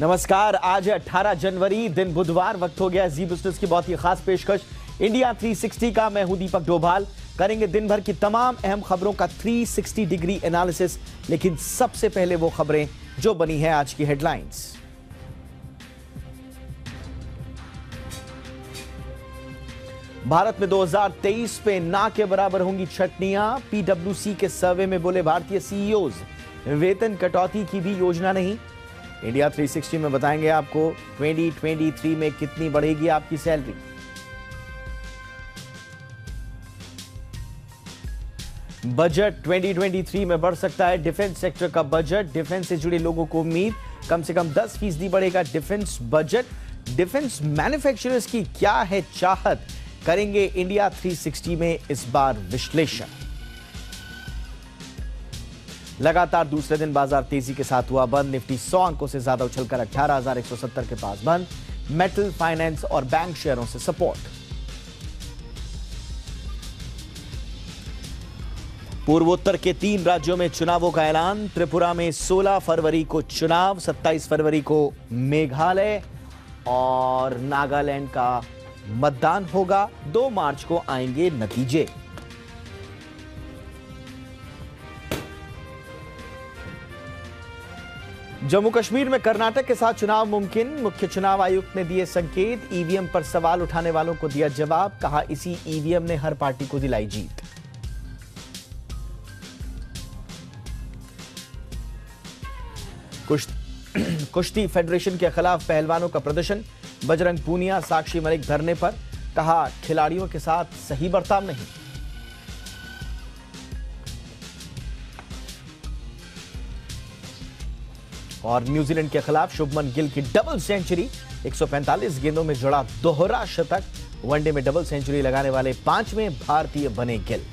नमस्कार, आज है 18 जनवरी, दिन बुधवार। वक्त हो गया जी बिजनेस की बहुत ही खास पेशकश इंडिया 360 का। मैं हूं दीपक डोभाल। करेंगे दिन भर की तमाम अहम खबरों का 360 डिग्री एनालिसिस। लेकिन सबसे पहले वो खबरें जो बनी है आज की हेडलाइंस। भारत में 2023 पे ना के बराबर होंगी छटनियां। पीडब्ल्यूसी के सर्वे में बोले भारतीय सीईओज, वेतन कटौती की भी योजना नहीं। इंडिया 360 में बताएंगे आपको 2023 में कितनी बढ़ेगी आपकी सैलरी। बजट 2023 में बढ़ सकता है डिफेंस सेक्टर का बजट। डिफेंस से जुड़े लोगों को उम्मीद कम से कम 10% बढ़ेगा डिफेंस बजट। डिफेंस मैन्युफैक्चरर्स की क्या है चाहत, करेंगे इंडिया 360 में इस बार विश्लेषण। लगातार दूसरे दिन बाजार तेजी के साथ हुआ बंद। निफ्टी 100 अंकों से ज्यादा उछलकर 18,170 के पास बंद। मेटल, फाइनेंस और बैंक शेयरों से सपोर्ट। पूर्वोत्तर के 3 राज्यों में चुनावों का ऐलान। त्रिपुरा में 16 फरवरी को चुनाव, 27 फरवरी को मेघालय और नागालैंड का मतदान होगा। 2 मार्च को आएंगे नतीजे। जम्मू कश्मीर में कर्नाटक के साथ चुनाव मुमकिन। मुख्य चुनाव आयुक्त ने दिए संकेत। ईवीएम पर सवाल उठाने वालों को दिया जवाब। कहा, इसी ईवीएम ने हर पार्टी को दिलाई जीत। कुश्ती फेडरेशन के खिलाफ पहलवानों का प्रदर्शन। बजरंग पूनिया, साक्षी मलिक धरने पर। कहा, खिलाड़ियों के साथ सही बर्ताव नहीं। और न्यूजीलैंड के खिलाफ शुभमन गिल की डबल सेंचुरी। 145 गेंदों में जोड़ा दोहरा शतक। वनडे में डबल सेंचुरी लगाने वाले 5वें भारतीय बने गिल।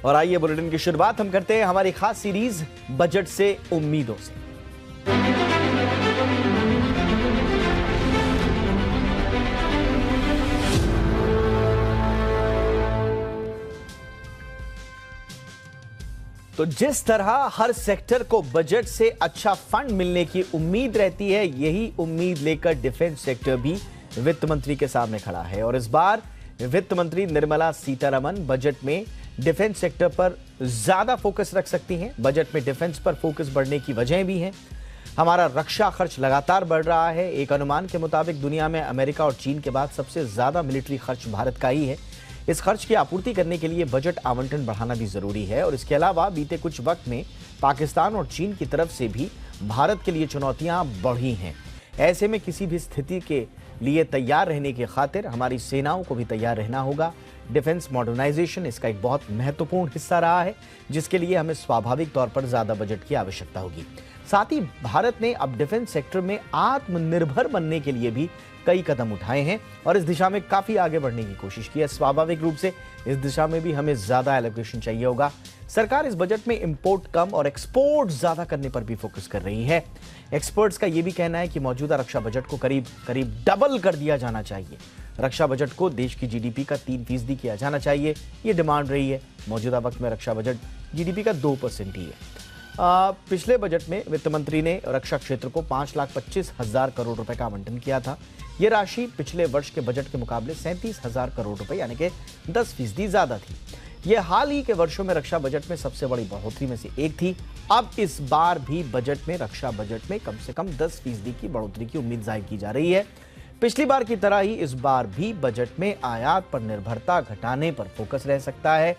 और आइए बुलेटिन की शुरुआत हम करते हैं हमारी खास सीरीज बजट से उम्मीदों से। तो जिस तरह हर सेक्टर को बजट से अच्छा फंड मिलने की उम्मीद रहती है, यही उम्मीद लेकर डिफेंस सेक्टर भी वित्त मंत्री के सामने खड़ा है। और इस बार वित्त मंत्री निर्मला सीतारमण बजट में डिफेंस सेक्टर पर ज्यादा फोकस रख सकती हैं। बजट में डिफेंस पर फोकस बढ़ने की वजह भी हैं। हमारा रक्षा खर्च लगातार बढ़ रहा है। एक अनुमान के मुताबिक दुनिया में अमेरिका और चीन के बाद सबसे ज्यादा मिलिट्री खर्च भारत का ही है। इस खर्च की आपूर्ति करने के लिए बजट आवंटन बढ़ाना भी जरूरी है। और इसके अलावा बीते कुछ वक्त में पाकिस्तान और चीन की तरफ से भी भारत के लिए चुनौतियां बढ़ी हैं। ऐसे में किसी भी स्थिति के लिए तैयार रहने की खातिर हमारी सेनाओं को भी तैयार रहना होगा। डिफेंस मॉडर्नाइजेशन इसका एक बहुत महत्वपूर्ण हिस्सा रहा है, जिसके लिए हमें स्वाभाविक तौर पर ज्यादा बजट की आवश्यकता होगी। साथ ही भारत ने अब डिफेंस सेक्टर में आत्मनिर्भर बनने के लिए भी कई कदम उठाए हैं और इस दिशा में काफी आगे बढ़ने की कोशिश की है। स्वाभाविक रूप से इस दिशा में भी हमें ज्यादा एलोकेशन चाहिए होगा। सरकार इस बजट में इंपोर्ट कम और एक्सपोर्ट ज्यादा करने पर भी फोकस कर रही है। एक्सपर्ट्स का यह भी कहना है कि मौजूदा रक्षा बजट को करीब डबल कर दिया जाना चाहिए। रक्षा बजट को देश की जीडीपी का 3% किया जाना चाहिए, ये डिमांड रही है। मौजूदा वक्त में रक्षा बजट जीडीपी का 2% ही है। पिछले बजट में वित्त मंत्री ने रक्षा क्षेत्र को 5,25,000 करोड़ रुपए का आवंटन किया था। यह राशि पिछले वर्ष के बजट के मुकाबले 37,000 करोड़ रुपए यानी कि 10% ज्यादा थी। यह हाल ही के वर्षों में रक्षा बजट में सबसे बड़ी बढ़ोतरी में से एक थी। अब इस बार भी बजट में रक्षा बजट में कम से कम 10% की बढ़ोतरी की उम्मीद जाहिर की जा रही है। पिछली बार की तरह ही इस बार भी बजट में आयात पर निर्भरता घटाने पर फोकस रह सकता है।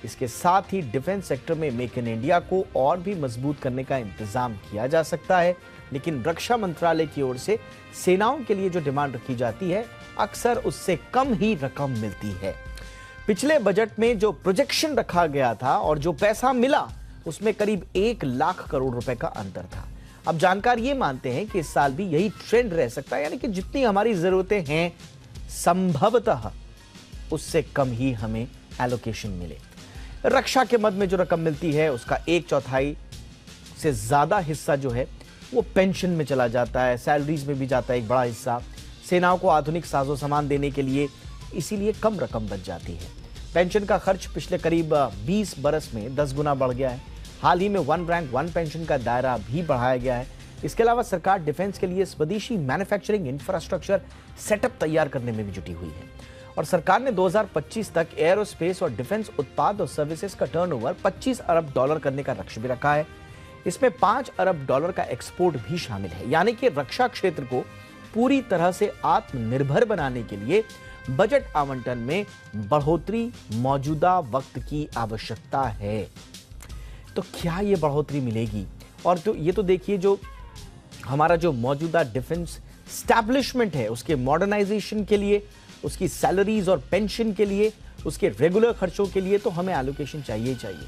इसके साथ ही डिफेंस सेक्टर में मेक इन इंडिया को और भी मजबूत करने का इंतजाम किया जा सकता है। लेकिन रक्षा मंत्रालय की ओर से सेनाओं के लिए जो डिमांड रखी जाती है, अक्सर उससे कम ही रकम मिलती है। पिछले बजट में जो प्रोजेक्शन रखा गया था और जो पैसा मिला, उसमें करीब 1 लाख करोड़ रुपए का अंतर था। अब जानकार ये मानते हैं कि इस साल भी यही ट्रेंड रह सकता है, यानी कि जितनी हमारी जरूरतें हैं संभवतः उससे कम ही हमें एलोकेशन मिले। रक्षा के मद में जो रकम मिलती है उसका 1/4 से ज्यादा हिस्सा जो है वो पेंशन में चला जाता है, सैलरीज में भी जाता है एक बड़ा हिस्सा। सेनाओं को आधुनिक साजो सामान देने के लिए इसीलिए कम रकम बच जाती है। पेंशन का खर्च पिछले करीब 20 बरस में 10 गुना बढ़ गया है। हाल ही में वन रैंक वन पेंशन का दायरा भी बढ़ाया गया है। इसके अलावा सरकार डिफेंस के लिए स्वदेशी मैन्युफैक्चरिंग इंफ्रास्ट्रक्चर सेटअप तैयार करने में भी जुटी हुई है और सरकार ने 2025 तक एरोस्पेस और डिफेंस उत्पाद और सर्विसेज का टर्नओवर 25 अरब डॉलर करने का लक्ष्य भी रखा है। इसमें 5 अरब डॉलर का एक्सपोर्ट भी शामिल है, यानी कि रक्षा क्षेत्र को पूरी तरह से आत्मनिर्भर बनाने के लिए बजट आवंटन में बढ़ोतरी मौजूदा वक्त की आवश्यकता है। तो क्या ये बढ़ोतरी मिलेगी? और तो ये तो देखिए, जो हमारा जो मौजूदा डिफेंस एस्टैब्लिशमेंट है उसके मॉडर्नाइजेशन के लिए, उसकी सैलरीज और पेंशन के लिए, उसके रेगुलर खर्चों के लिए तो हमें एलोकेशन चाहिए ही चाहिए।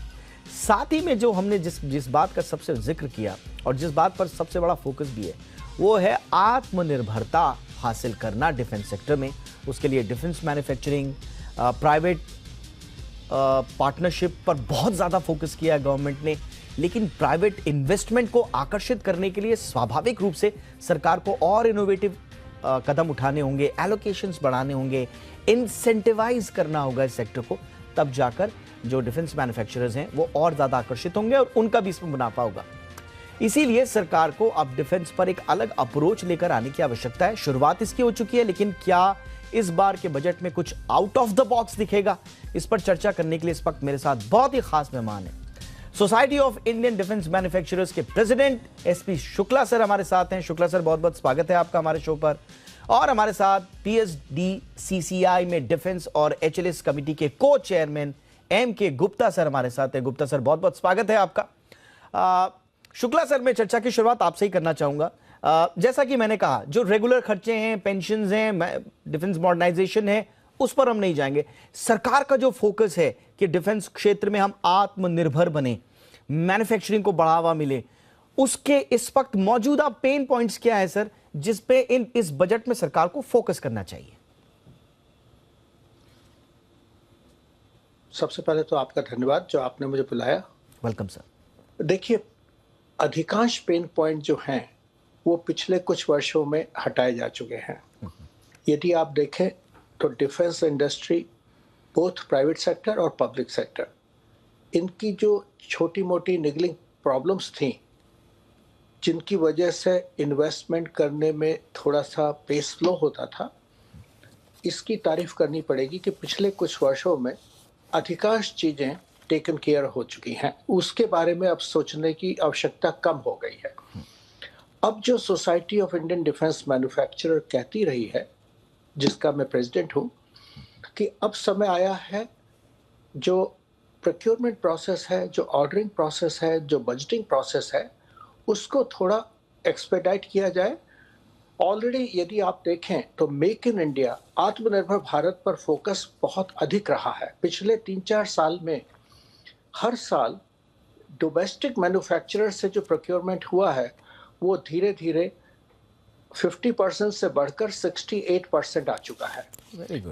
साथ ही में जो हमने जिस बात का सबसे जिक्र किया और जिस बात पर सबसे बड़ा फोकस भी है, वो है आत्मनिर्भरता हासिल करना डिफेंस सेक्टर में। उसके लिए डिफेंस मैन्युफैक्चरिंग, प्राइवेट पार्टनरशिप पर बहुत ज़्यादा फोकस किया है गवर्नमेंट ने। लेकिन प्राइवेट इन्वेस्टमेंट को आकर्षित करने के लिए स्वाभाविक रूप से सरकार को और इनोवेटिव कदम उठाने होंगे, एलोकेशंस बढ़ाने होंगे, इंसेंटिवाइज करना होगा इस सेक्टर को। तब जाकर जो डिफेंस मैन्युफैक्चरर्स हैं वो और ज़्यादा आकर्षित होंगे और उनका भी इसमें मुनाफा होगा। इसीलिए सरकार को अब डिफेंस पर एक अलग अप्रोच लेकर आने की आवश्यकता है। शुरुआत इसकी हो चुकी है, लेकिन क्या इस बार के बजट में कुछ आउट ऑफ द बॉक्स दिखेगा? इस पर चर्चा करने के लिए इस वक्त मेरे साथ बहुत ही खास मेहमान हैं। Society of Indian defence manufacturers के प्रेसिडेंट एसपी शुक्ला सर हमारे साथ हैं। शुक्ला सर, बहुत बहुत स्वागत है आपका हमारे शो पर। और हमारे साथ PSDCCI में डिफेंस और HLS कमेटी के को चेयरमैन MK गुप्ता सर हमारे साथ हैं। गुप्ता सर, बहुत बहुत स्वागत है आपका। शुक्ला सर, मैं चर्चा की शुरुआत आपसे ही करना चाहूंगा। जैसा कि मैंने कहा, जो रेगुलर खर्चे हैं, पेंशन्स हैं, डिफेंस मॉडर्नाइजेशन है, उस पर हम नहीं जाएंगे। सरकार का जो फोकस है कि डिफेंस क्षेत्र में हम आत्मनिर्भर बने, मैन्युफैक्चरिंग को बढ़ावा मिले, उसके इस वक्त मौजूदा पेन पॉइंट्स क्या है सर, जिस पे इस बजट में सरकार को फोकस करना चाहिए? सबसे पहले तो आपका धन्यवाद जो आपने मुझे बुलाया। Welcome sir. देखिए, अधिकांश पेन पॉइंट जो हैं वो पिछले कुछ वर्षों में हटाए जा चुके हैं। यदि आप देखें तो defence industry, both private sector और पब्लिक सेक्टर, इनकी जो छोटी मोटी निगलिंग प्रॉब्लम्स थी, जिनकी वजह से इन्वेस्टमेंट करने में थोड़ा सा पेस स्लो होता था, इसकी तारीफ करनी पड़ेगी कि पिछले कुछ वर्षों में अधिकांश चीज़ें टेकन केयर हो चुकी हैं। उसके बारे में अब सोचने की आवश्यकता कम हो गई है। अब जो society of Indian defence manufacturer कहती रही है, जिसका मैं प्रेसिडेंट हूँ, कि अब समय आया है जो प्रोक्योरमेंट प्रोसेस है, जो ऑर्डरिंग प्रोसेस है, जो बजटिंग प्रोसेस है, उसको थोड़ा एक्सपेडाइट किया जाए। ऑलरेडी यदि आप देखें तो मेक इन इंडिया, आत्मनिर्भर भारत पर फोकस बहुत अधिक रहा है। पिछले 3-4 साल में हर साल डोमेस्टिक मैन्युफैक्चरर से जो प्रोक्योरमेंट हुआ है वो धीरे धीरे 50% से बढ़कर 68% आ चुका है।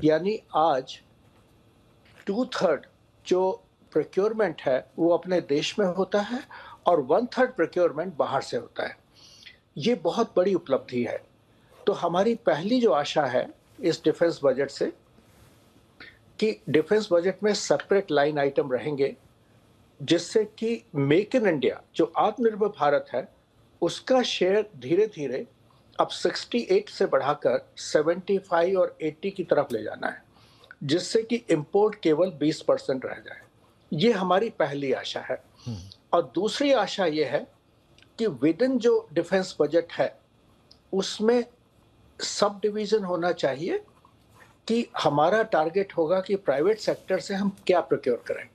यानी आज 2/3 जो प्रोक्योरमेंट है वो अपने देश में होता है और 1/3 प्रोक्योरमेंट बाहर से होता है। ये बहुत बड़ी उपलब्धि है। तो हमारी पहली जो आशा है इस डिफेंस बजट से, कि डिफेंस बजट में सेपरेट लाइन आइटम रहेंगे, जिससे कि मेक इन इंडिया, जो आत्मनिर्भर भारत है, उसका शेयर धीरे धीरे अब 68 से बढ़ाकर 75 और 80 की तरफ ले जाना है, जिससे कि इंपोर्ट केवल 20% रह जाए। ये हमारी पहली आशा है। और दूसरी आशा ये है कि विद इन जो डिफेंस बजट है उसमें सब डिवीजन होना चाहिए, कि हमारा टारगेट होगा कि प्राइवेट सेक्टर से हम क्या प्रोक्योर करें।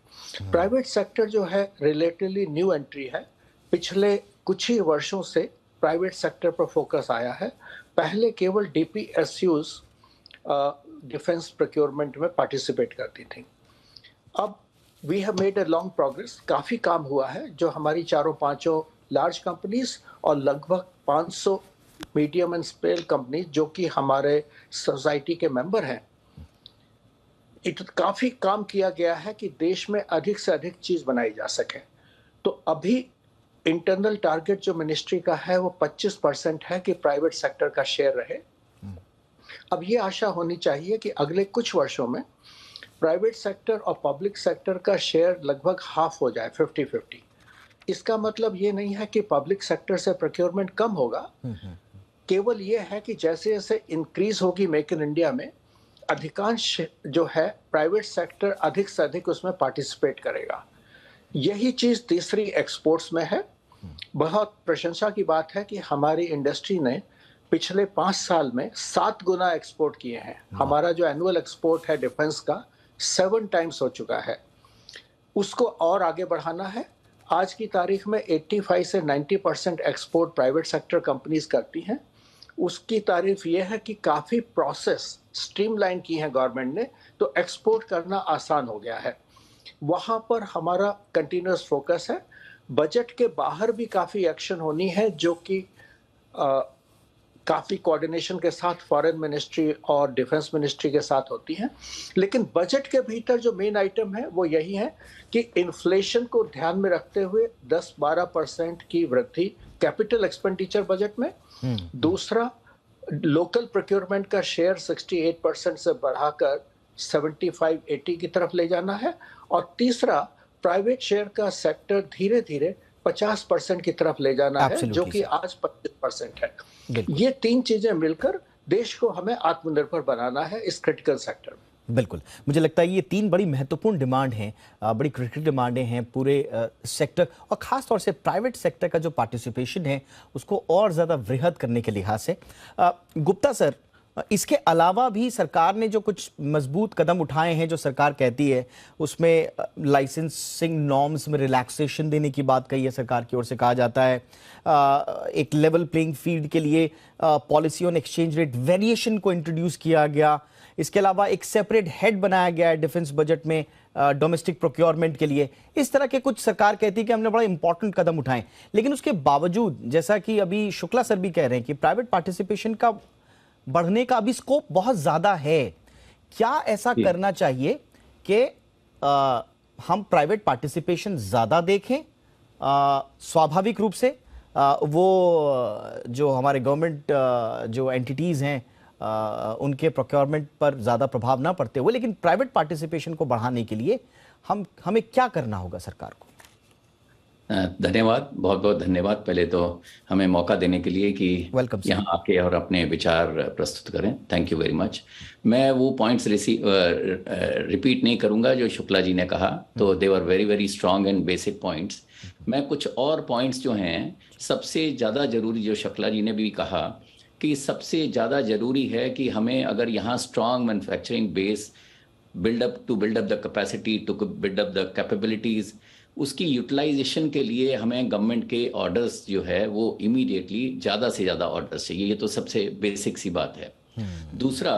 प्राइवेट सेक्टर जो है रिलेटिवली न्यू एंट्री है। पिछले कुछ ही वर्षों से प्राइवेट सेक्टर पर फोकस आया है। पहले केवल DPSUs डिफेंस प्रोक्योरमेंट में पार्टिसिपेट करती थी। अब we have made a long progress, काफ़ी काम हुआ है। जो हमारी 4-5 लार्ज कंपनीज और लगभग 500 मीडियम एंड स्मॉल कंपनीज जो कि हमारे सोसाइटी के मेंबर हैं, काफ़ी काम किया गया है कि देश में अधिक से अधिक चीज़ बनाई जा सके। तो अभी इंटरनल टारगेट जो मिनिस्ट्री का है वो 25% है कि प्राइवेट सेक्टर का शेयर रहे। अब ये आशा होनी चाहिए कि अगले कुछ वर्षों में प्राइवेट सेक्टर और पब्लिक सेक्टर का शेयर लगभग हाफ हो जाए, 50-50। इसका मतलब ये नहीं है कि पब्लिक सेक्टर से प्रोक्योरमेंट कम होगा, केवल ये है कि जैसे जैसे इंक्रीज होगी मेक इन इंडिया में, अधिकांश जो है प्राइवेट सेक्टर अधिक से अधिक उसमें पार्टिसिपेट करेगा। यही चीज तीसरी एक्सपोर्ट्स में है। बहुत प्रशंसा की बात है कि हमारी इंडस्ट्री ने पिछले 5 साल में 7 गुना एक्सपोर्ट किए हैं। हमारा जो एनुअल एक्सपोर्ट है डिफेंस का 7 टाइम्स हो चुका है। उसको और आगे बढ़ाना है। आज की तारीख में 85 से 90% एक्सपोर्ट प्राइवेट सेक्टर कंपनीज करती हैं। उसकी तारीफ यह है कि काफ़ी प्रोसेस स्ट्रीमलाइन की है गवर्नमेंट ने, तो एक्सपोर्ट करना आसान हो गया है। वहाँ पर हमारा कंटिन्यूस फोकस है। बजट के बाहर भी काफ़ी एक्शन होनी है, जो कि काफ़ी कोऑर्डिनेशन के साथ फॉरेन मिनिस्ट्री और डिफेंस मिनिस्ट्री के साथ होती हैं। लेकिन बजट के भीतर जो मेन आइटम है वो यही है कि इन्फ्लेशन को ध्यान में रखते हुए 10-12% की वृद्धि कैपिटल एक्सपेंडिचर बजट में। दूसरा, लोकल प्रोक्योरमेंट का शेयर 68% से बढ़ाकर 75-80 की तरफ ले जाना है। और तीसरा, प्राइवेट शेयर का सेक्टर धीरे धीरे 50% की तरफ ले जाना है, जो कि आज 25% है। ये 3 चीजें मिलकर देश को हमें आत्मनिर्भर बनाना है इस क्रिटिकल सेक्टर में। बिल्कुल, मुझे लगता है ये 3 बड़ी महत्वपूर्ण डिमांड हैं, बड़ी क्रिटिकल डिमांडें हैं पूरे सेक्टर, और खास तौर से प्राइवेट सेक्टर का जो पार्टिसिपेशन है उसको और ज़्यादा वृहद करने के लिहाज से। गुप्ता सर, इसके अलावा भी सरकार ने जो कुछ मजबूत कदम उठाए हैं, जो सरकार कहती है उसमें लाइसेंसिंग नॉर्म्स में रिलैक्सेशन देने की बात कही है सरकार की ओर से। कहा जाता है एक लेवल प्लेइंग फील्ड के लिए policy on exchange rate variation को इंट्रोड्यूस किया गया। इसके अलावा एक सेपरेट हेड बनाया गया है डिफेंस बजट में डोमेस्टिक प्रोक्योरमेंट के लिए। इस तरह के कुछ सरकार कहती है कि हमने बड़ा इंपॉर्टेंट कदम उठाए, लेकिन उसके बावजूद जैसा कि अभी शुक्ला सर भी कह रहे हैं कि प्राइवेट पार्टिसिपेशन का बढ़ने का अभी स्कोप बहुत ज्यादा है। क्या ऐसा करना चाहिए कि हम प्राइवेट पार्टिसिपेशन ज्यादा देखें? स्वाभाविक रूप से वो जो हमारे गवर्नमेंट जो एंटिटीज हैं उनके प्रोक्योरमेंट पर ज्यादा प्रभाव ना पड़ते हुए, लेकिन प्राइवेट पार्टिसिपेशन को बढ़ाने के लिए हमें क्या करना होगा सरकार को? धन्यवाद, बहुत बहुत धन्यवाद पहले तो हमें मौका देने के लिए कि यहाँ आके और अपने विचार प्रस्तुत करें। Thank you very much. मैं वो पॉइंट्स रिपीट नहीं करूँगा जो शुक्ला जी ने कहा, तो they were very very strong and basic points. मैं कुछ और पॉइंट्स जो हैं सबसे ज़्यादा ज़रूरी, जो शुक्ला जी ने भी कहा कि सबसे ज़्यादा ज़रूरी है कि हमें अगर यहाँ strong manufacturing base build up the capacity, to build up the capabilities, उसकी यूटिलाइजेशन के लिए हमें गवर्नमेंट के ऑर्डर्स जो है वो इमीडिएटली ज़्यादा से ज़्यादा ऑर्डर्स चाहिए। ये तो सबसे बेसिक सी बात है। दूसरा,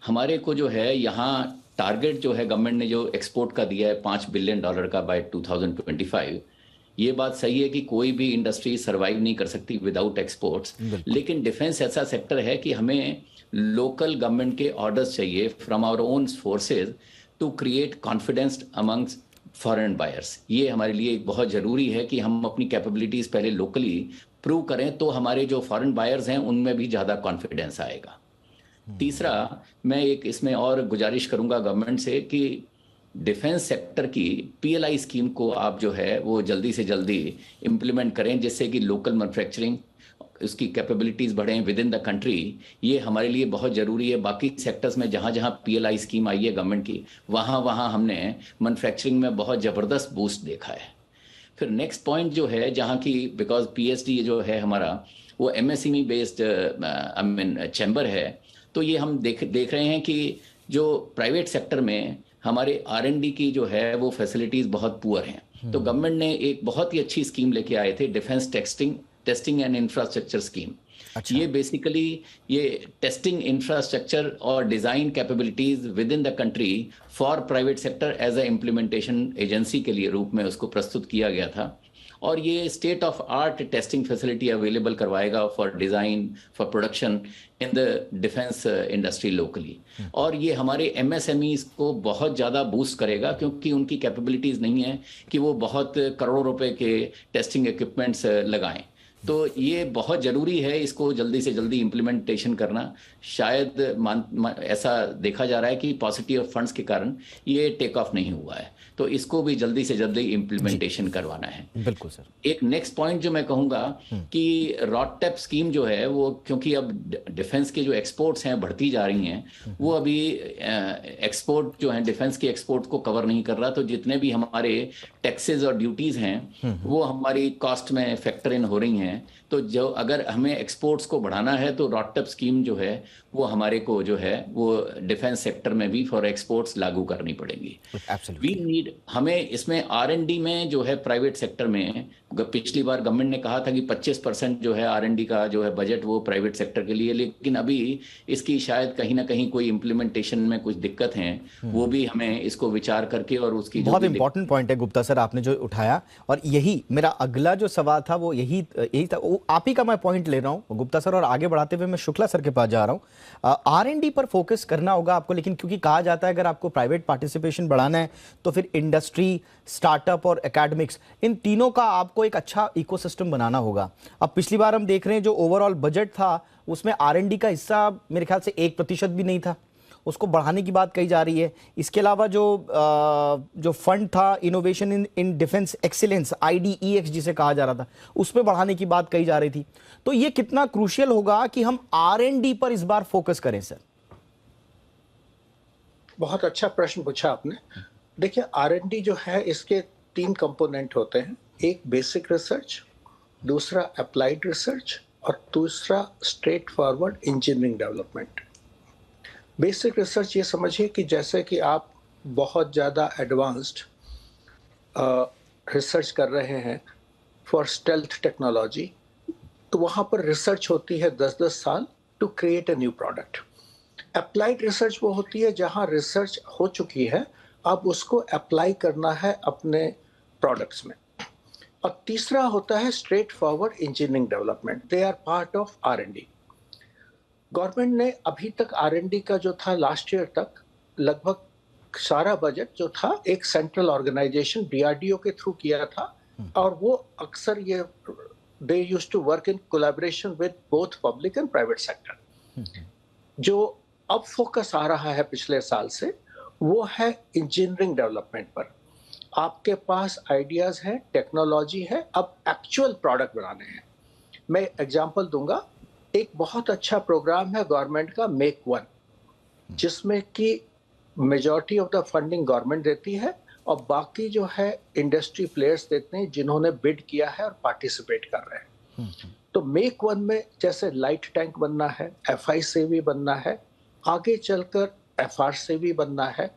हमारे को जो है यहाँ टारगेट जो है गवर्नमेंट ने जो एक्सपोर्ट का दिया है $5 बिलियन का बाय 2025, ये बात सही है कि कोई भी इंडस्ट्री सर्वाइव नहीं कर सकती विदाउट एक्सपोर्ट्स, लेकिन डिफेंस ऐसा सेक्टर है कि हमें लोकल गवर्नमेंट के ऑर्डर्स चाहिए from our own forces to create confidence amongst foreign buyers. ये हमारे लिए बहुत ज़रूरी है कि हम अपनी कैपेबिलिटीज़ पहले लोकली प्रूव करें, तो हमारे जो फॉरेन बायर्स हैं उनमें भी ज़्यादा कॉन्फिडेंस आएगा। तीसरा, मैं एक इसमें और गुजारिश करूंगा गवर्नमेंट से कि डिफेंस सेक्टर की PLI स्कीम को आप जो है वो जल्दी से जल्दी इम्प्लीमेंट करें, जिससे कि लोकल मैन्युफैक्चरिंग उसकी कैपेबिलिटीज़ बढ़ें विद इन द कंट्री। ये हमारे लिए बहुत ज़रूरी है। बाकी सेक्टर्स में जहाँ जहाँ PLI स्कीम आई है गवर्नमेंट की, वहाँ हमने मैन्युफैक्चरिंग में बहुत ज़बरदस्त बूस्ट देखा है। फिर नेक्स्ट पॉइंट जो है, जहाँ की बिकॉज PSD जो है हमारा वो MSME बेस्ड चैम्बर है, तो ये हम देख रहे हैं कि जो प्राइवेट सेक्टर में हमारे R&D की जो है वो फैसिलिटीज़ बहुत पुअर हैं। तो गवर्नमेंट ने एक बहुत ही अच्छी स्कीम लेके आए थे, defence testing and infrastructure scheme. अच्छा। ये बेसिकली ये टेस्टिंग इंफ्रास्ट्रक्चर और design capabilities within the country for private sector as a implementation agency के लिए रूप में उसको प्रस्तुत किया गया था। और ये state of art testing facility available करवाएगा for design, for production in the defence industry locally. और ये हमारे MSMEs को बहुत ज़्यादा बूस्ट करेगा, क्योंकि उनकी कैपेबिलिटीज़ नहीं है कि वो बहुत करोड़ों रुपए के टेस्टिंग इक्विपमेंट्स लगाएं। तो ये बहुत जरूरी है, इसको जल्दी से जल्दी इम्प्लीमेंटेशन करना। शायद ऐसा देखा जा रहा है कि पॉसिटी ऑफ फंड्स के कारण ये टेक ऑफ नहीं हुआ है, तो इसको भी जल्दी से जल्दी इम्प्लीमेंटेशन करवाना है। बिल्कुल सर। एक नेक्स्ट पॉइंट जो मैं कहूंगा कि रॉडटेप स्कीम जो है वो, क्योंकि अब डिफेंस के जो एक्सपोर्ट्स हैं बढ़ती जा रही हैं, वो अभी एक्सपोर्ट जो है डिफेंस के एक्सपोर्ट को कवर नहीं कर रहा, तो जितने भी हमारे टैक्सेस और ड्यूटीज हैं वो हमारी कॉस्ट में फैक्टर इन हो रही हैं। तो जो अगर हमें एक्सपोर्ट्स को बढ़ाना है तो रॉडटेप स्कीम जो है वो हमारे को जो है वो डिफेंस सेक्टर में भी फॉर एक्सपोर्ट्स लागू करनी पड़ेगी। वी नीड, हमें इसमें R&D में जो है प्राइवेट सेक्टर में, पिछली बार गवर्नमेंट ने कहा था कि 25% जो है R&D का जो है बजट वो प्राइवेट सेक्टर के लिए, लेकिन अभी इसकी शायद कहीं ना कहीं कोई इम्प्लीमेंटेशन में कुछ दिक्कत है, वो भी हमें इसको विचार करके और उसकी बहुत इंपॉर्टेंट पॉइंट है गुप्ता सर आपने जो उठाया, और यही मेरा अगला जो सवाल था वो यही था, आप ही का मैं पॉइंट ले रहा हूं गुप्ता सर, और आगे बढ़ाते हुए मैं शुक्ला सर के पास जा रहा हूं। R&D पर फोकस करना होगा आपको, लेकिन क्योंकि कहा जाता है अगर आपको प्राइवेट पार्टिसिपेशन बढ़ाना है तो फिर इंडस्ट्री, स्टार्टअप और एकेडमिक्स, इन तीनों का आपको एक अच्छा इकोसिस्टम बनाना होगा। अब पिछली बार हम देख रहे हैं जो ओवरऑल बजट था उसमें R&D का हिस्सा मेरे ख्याल से 1% भी नहीं था, उसको बढ़ाने की बात कही जा रही है। इसके अलावा जो फंड था innovation in defence excellence, IDEX जिसे कहा जा रहा था, उस पर बढ़ाने की बात कही जा रही थी। तो ये कितना क्रूशियल होगा कि हम R&D पर इस बार फोकस करें सर? बहुत अच्छा प्रश्न पूछा आपने। देखिए, R&D जो है इसके 3 कंपोनेंट होते हैं, एक बेसिक रिसर्च, दूसरा अप्लाइड रिसर्च और दूसरा straight forward engineering development. Basic research ये समझिए कि जैसे कि आप बहुत ज़्यादा एडवांस्ड रिसर्च कर रहे हैं फॉर स्टेल्थ टेक्नोलॉजी, तो वहाँ पर रिसर्च होती है 10-10 साल to create a new product. Applied research वो होती है जहाँ रिसर्च हो चुकी है, अब उसको अप्लाई करना है अपने प्रोडक्ट्स में। और तीसरा होता है straightforward engineering development, they are part of R&D। Government ने अभी तक R&D का जो था लास्ट ईयर तक लगभग सारा बजट जो था एक सेंट्रल ऑर्गेनाइजेशन DRDO के थ्रू किया था, और वो अक्सर ये they used to work in collaboration with both public and private sector. जो अब फोकस आ रहा है पिछले साल से वो है इंजीनियरिंग डेवलपमेंट पर। आपके पास आइडियाज हैं, टेक्नोलॉजी है, अब एक्चुअल प्रोडक्ट बनाने हैं। मैं एग्जांपल दूंगा, एक बहुत अच्छा प्रोग्राम है गवर्नमेंट का मेक वन, जिसमें कि majority of the funding government देती है और बाकी जो है इंडस्ट्री प्लेयर्स देते हैं जिन्होंने बिड किया है और पार्टिसिपेट कर रहे हैं। तो मेक वन में जैसे लाइट टैंक बनना है, FICV बनना है, आगे चलकर FRCV बनना है।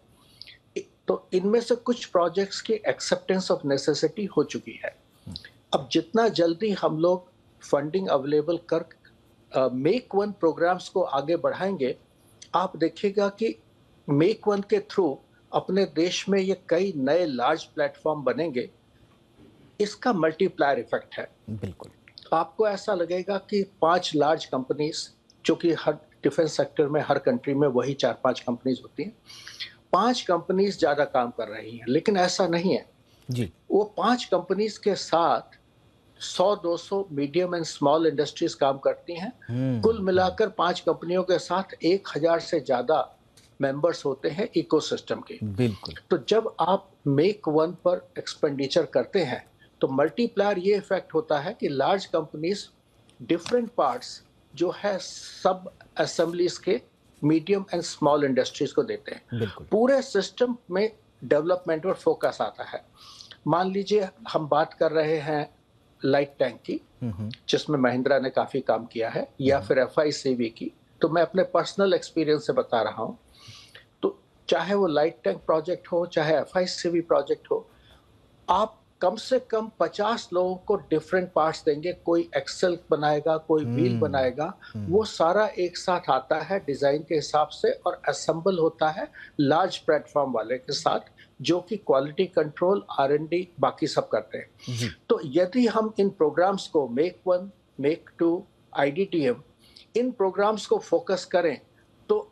तो इनमें से कुछ प्रोजेक्ट्स की एक्सेप्टेंस ऑफ नेसेसिटी हो चुकी है। अब जितना जल्दी हम लोग फंडिंग अवेलेबल कर मेक वन प्रोग्राम्स को आगे बढ़ाएंगे, आप देखिएगा कि मेक वन के थ्रू अपने देश में ये कई नए लार्ज प्लेटफॉर्म बनेंगे। इसका मल्टीप्लायर इफेक्ट है। बिल्कुल, आपको ऐसा लगेगा कि 5 लार्ज कंपनीज, जो कि हर डिफेंस सेक्टर में हर कंट्री में वही 4-5 कंपनीज होती हैं, 5 कंपनीज ज्यादा काम कर रही हैं, लेकिन ऐसा नहीं है जी। वो 5 कंपनीज के साथ 100-200 मीडियम एंड स्मॉल इंडस्ट्रीज काम करती हैं। कुल मिलाकर 5 कंपनियों के साथ 1000 से ज्यादा मेंबर्स होते हैं इकोसिस्टम के। बिल्कुल। तो जब आप मेक वन पर एक्सपेंडिचर करते हैं तो मल्टीप्लायर ये इफेक्ट होता है कि लार्ज कंपनीज डिफरेंट पार्ट्स जो है सब असेंबलीज के मीडियम एंड स्मॉल इंडस्ट्रीज को देते हैं। पूरे सिस्टम में डेवलपमेंट पर फोकस आता है। मान लीजिए हम बात कर रहे हैं लाइट टैंक की, जिसमें महिंद्रा ने काफी काम किया है, या फिर FICV की, तो मैं अपने पर्सनल एक्सपीरियंस से बता रहा हूं। तो चाहे वो लाइट टैंक प्रोजेक्ट हो, चाहे FICV प्रोजेक्ट हो, आप कम से कम 50 लोगों को डिफरेंट पार्ट्स देंगे। कोई एक्सेल बनाएगा, कोई व्हील बनाएगा, वो सारा एक साथ आता है डिजाइन के हिसाब से और असेंबल होता है लार्ज प्लेटफॉर्म वाले के साथ, जो कि क्वालिटी कंट्रोल, R&D बाकी सब करते हैं। तो यदि हम इन प्रोग्राम्स को make one, make two, IDTM, इन प्रोग्राम्स को फोकस करें तो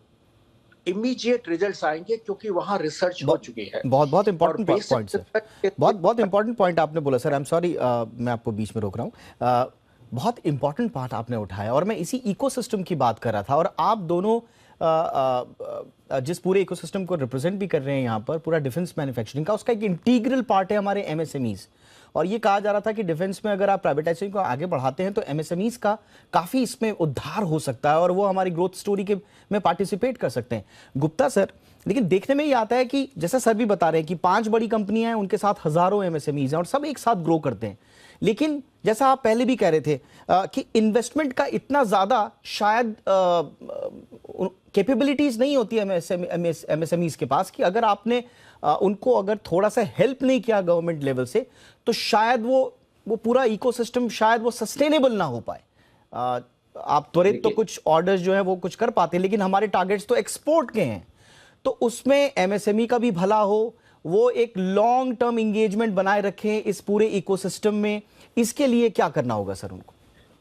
इमीडिएट रिजल्ट्स आएंगे, क्योंकि वहां रिसर्च हो चुकी है। बहुत इंपॉर्टेंट पॉइंट सर, बहुत इंपॉर्टेंट पॉइंट आपने बोला सर। आई एम सॉरी, मैं आपको बीच में रोक रहा हूँ। बहुत इंपॉर्टेंट पार्ट आपने उठाया और मैं इसी इकोसिस्टम की बात कर रहा था। और आप दोनों जिस पूरे इकोसिस्टम को रिप्रेजेंट भी कर रहे हैं यहाँ पर, पूरा डिफेंस मैन्युफैक्चरिंग का, उसका एक इंटीग्रल पार्ट है हमारे एमएसएमईज। और ये कहा जा रहा था कि डिफेंस में अगर आप प्राइवेटाइजेशन को आगे बढ़ाते हैं तो एमएसएमईज का काफ़ी इसमें उद्धार हो सकता है और वो हमारी ग्रोथ स्टोरी के में पार्टिसिपेट कर सकते हैं। गुप्ता सर, लेकिन देखने में ये आता है कि जैसा सर भी बता रहे हैं कि 5 बड़ी कंपनियां हैं, उनके साथ हजारों एमएसएमईज हैं और सब एक साथ ग्रो करते हैं। लेकिन जैसा आप पहले भी कह रहे थे कि इन्वेस्टमेंट का इतना ज़्यादा शायद कैपेबिलिटीज़ नहीं होती है एमएसएमईज के पास कि अगर आपने उनको अगर थोड़ा सा हेल्प नहीं किया गवर्नमेंट लेवल से तो शायद वो पूरा इकोसिस्टम शायद वो सस्टेनेबल ना हो पाए। आप त्वरित तो कुछ ऑर्डर्स जो है वो कुछ कर पाते हैं, लेकिन हमारे टारगेट्स तो एक्सपोर्ट के हैं। तो उसमें एमएसएमई का भी भला हो, वो एक लॉन्ग टर्म एंगेजमेंट बनाए रखें इस पूरे इकोसिस्टम में, इसके लिए क्या करना होगा सर उनको?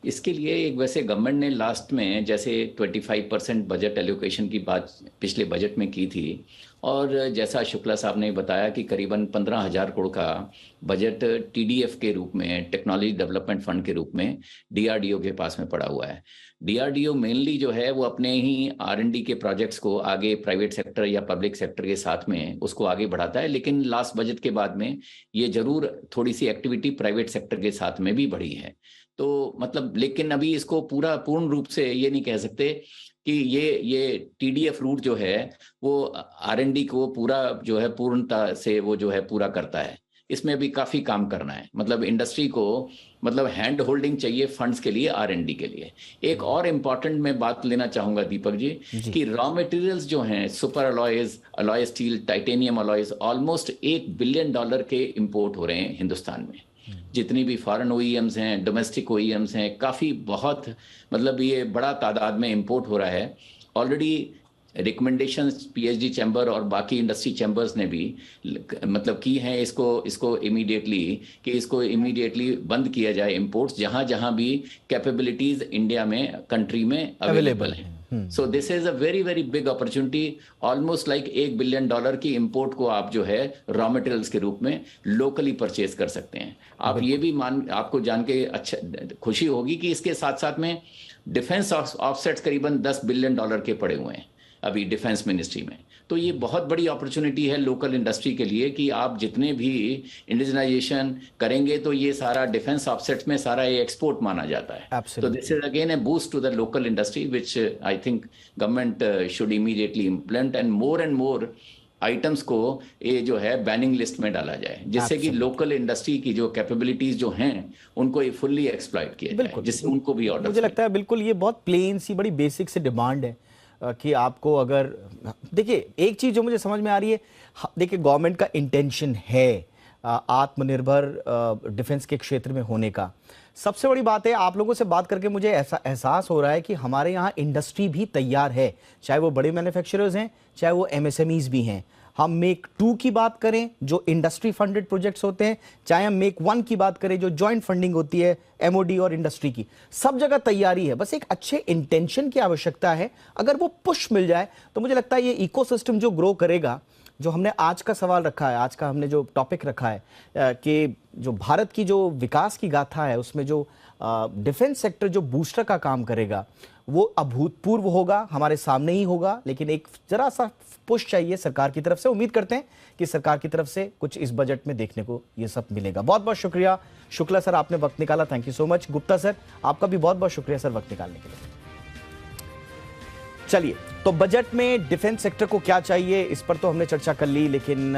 इसके लिए एक वैसे गवर्नमेंट ने लास्ट में जैसे 25% बजट एलोकेशन की बात पिछले बजट में की थी, और जैसा शुक्ला साहब ने बताया कि करीबन 15,000 करोड़ का बजट टीडीएफ के रूप में, टेक्नोलॉजी डेवलपमेंट फंड के रूप में डीआरडीओ के पास में पड़ा हुआ है। डीआरडीओ मेनली जो है वो अपने ही आरएनडी के प्रोजेक्ट्स को आगे प्राइवेट सेक्टर या पब्लिक सेक्टर के साथ में उसको आगे बढ़ाता है, लेकिन लास्ट बजट के बाद में ये जरूर थोड़ी सी एक्टिविटी प्राइवेट सेक्टर के साथ में भी बढ़ी है। तो मतलब, लेकिन अभी इसको पूर्ण रूप से ये नहीं कह सकते कि ये टीडीएफ रूट जो है वो आरएनडी को पूरा जो है पूर्णता से वो जो है पूरा करता है। इसमें भी काफी काम करना है। मतलब इंडस्ट्री को मतलब हैंड होल्डिंग चाहिए फंड्स के लिए, आरएनडी के लिए। एक और इम्पॉर्टेंट मैं बात लेना चाहूंगा दीपक जी कि रॉ मटेरियल्स जो हैं, super alloys, alloy steel, titanium alloys, almost $1 billion के इंपोर्ट हो रहे हैं हिंदुस्तान में। जितनी भी फॉरेन ओईएम्स हैं, डोमेस्टिक ओईएम्स हैं, काफ़ी बहुत मतलब ये बड़ा तादाद में इंपोर्ट हो रहा है। ऑलरेडी रिकमेंडेशंस पीएचडी चैम्बर और बाकी इंडस्ट्री चैम्बर्स ने भी मतलब की हैं इसको इमीडिएटली बंद किया जाए इंपोर्ट्स, जहां जहां भी कैपेबिलिटीज इंडिया में, कंट्री में अवेलेबल है। So this is a very very big opportunity. Almost like $1 billion की इंपोर्ट को आप जो है रॉ मटेरियल्स के रूप में लोकली परचेज कर सकते हैं। आप ये भी आपको जान के अच्छा खुशी होगी कि इसके साथ साथ में डिफेंस ऑफसेट्स करीबन $10 बिलियन के पड़े हुए हैं अभी डिफेंस मिनिस्ट्री में। तो ये बहुत बड़ी अपॉर्चुनिटी है लोकल इंडस्ट्री के लिए कि आप जितने भी इंडिजिनाइजेशन करेंगे तो ये सारा डिफेंस ऑफसेट्स में सारा ये एक्सपोर्ट माना जाता है। तो this is again a boost to the local industry which I think government should immediately implement and more items को ये जो है बैनिंग लिस्ट में डाला जाए, जिससे कि लोकल इंडस्ट्री की जो कैपेबिलिटीज जो हैं उनको ये फुल्ली एक्सप्लॉइट किया जाए, जिससे उनको भी ऑर्डर। मुझे लगता है बिल्कुल ये बहुत प्लेन सी बड़ी बेसिक से डिमांड है कि आपको अगर देखिए एक चीज़ जो मुझे समझ में आ रही है, देखिए गवर्नमेंट का इंटेंशन है आत्मनिर्भर डिफेंस के क्षेत्र में होने का। सबसे बड़ी बात है, आप लोगों से बात करके मुझे ऐसा एहसास हो रहा है कि हमारे यहाँ इंडस्ट्री भी तैयार है, चाहे वो बड़े मैन्युफैक्चरर्स हैं, चाहे वो एमएसएमईज भी हैं। हम मेक 2 की बात करें जो इंडस्ट्री फंडेड प्रोजेक्ट्स होते हैं, चाहे हम मेक 1 की बात करें जो जॉइंट फंडिंग होती है एमओडी और इंडस्ट्री की, सब जगह तैयारी है। बस एक अच्छे इंटेंशन की आवश्यकता है। अगर वो पुश मिल जाए तो मुझे लगता है ये इकोसिस्टम जो ग्रो करेगा, जो हमने आज का सवाल रखा है, आज का हमने जो टॉपिक रखा है कि जो भारत की जो विकास की गाथा है उसमें जो डिफेंस सेक्टर जो बूस्टर का काम करेगा वो अभूतपूर्व होगा, हमारे सामने ही होगा। लेकिन एक जरा सा पुश चाहिए सरकार की तरफ से। उम्मीद करते हैं कि सरकार की तरफ से कुछ इस बजट में देखने को ये सब मिलेगा। बहुत बहुत शुक्रिया शुक्ला सर, आपने वक्त निकाला, thank you so much. Gupta sir, आपका भी बहुत बहुत शुक्रिया सर वक्त निकालने के लिए। चलिए, तो बजट में डिफेंस सेक्टर को क्या चाहिए इस पर तो हमने चर्चा कर ली, लेकिन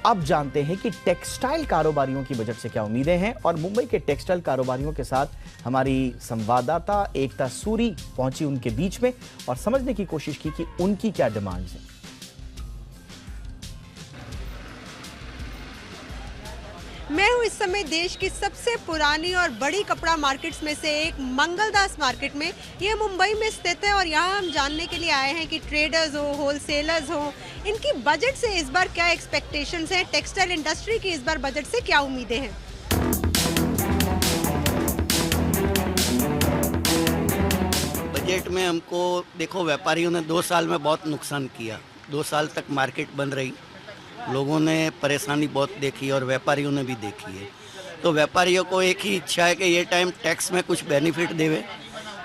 अब जानते हैं कि टेक्सटाइल कारोबारियों की बजट से क्या उम्मीदें हैं। और मुंबई के टेक्सटाइल कारोबारियों के साथ हमारी संवाददाता एकता सूरी पहुंची उनके बीच में और समझने की कोशिश की कि उनकी क्या डिमांड्स हैं। मैं हूँ इस समय देश की सबसे पुरानी और बड़ी कपड़ा मार्केट्स में से एक मंगलदास मार्केट में। ये मुंबई में स्थित है और यहाँ हम जानने के लिए आए हैं कि ट्रेडर्स हो, होलसेलर्स हो, इनकी बजट से इस बार क्या एक्सपेक्टेशंस हैं, टेक्सटाइल इंडस्ट्री की इस बार बजट से क्या उम्मीदें हैं। बजट में हमको देखो, व्यापारियों ने 2 साल में बहुत नुकसान किया। 2 साल तक मार्केट बंद रही, लोगों ने परेशानी बहुत देखी और व्यापारियों ने भी देखी है। तो व्यापारियों को एक ही इच्छा है कि ये टाइम टैक्स में कुछ बेनिफिट देवे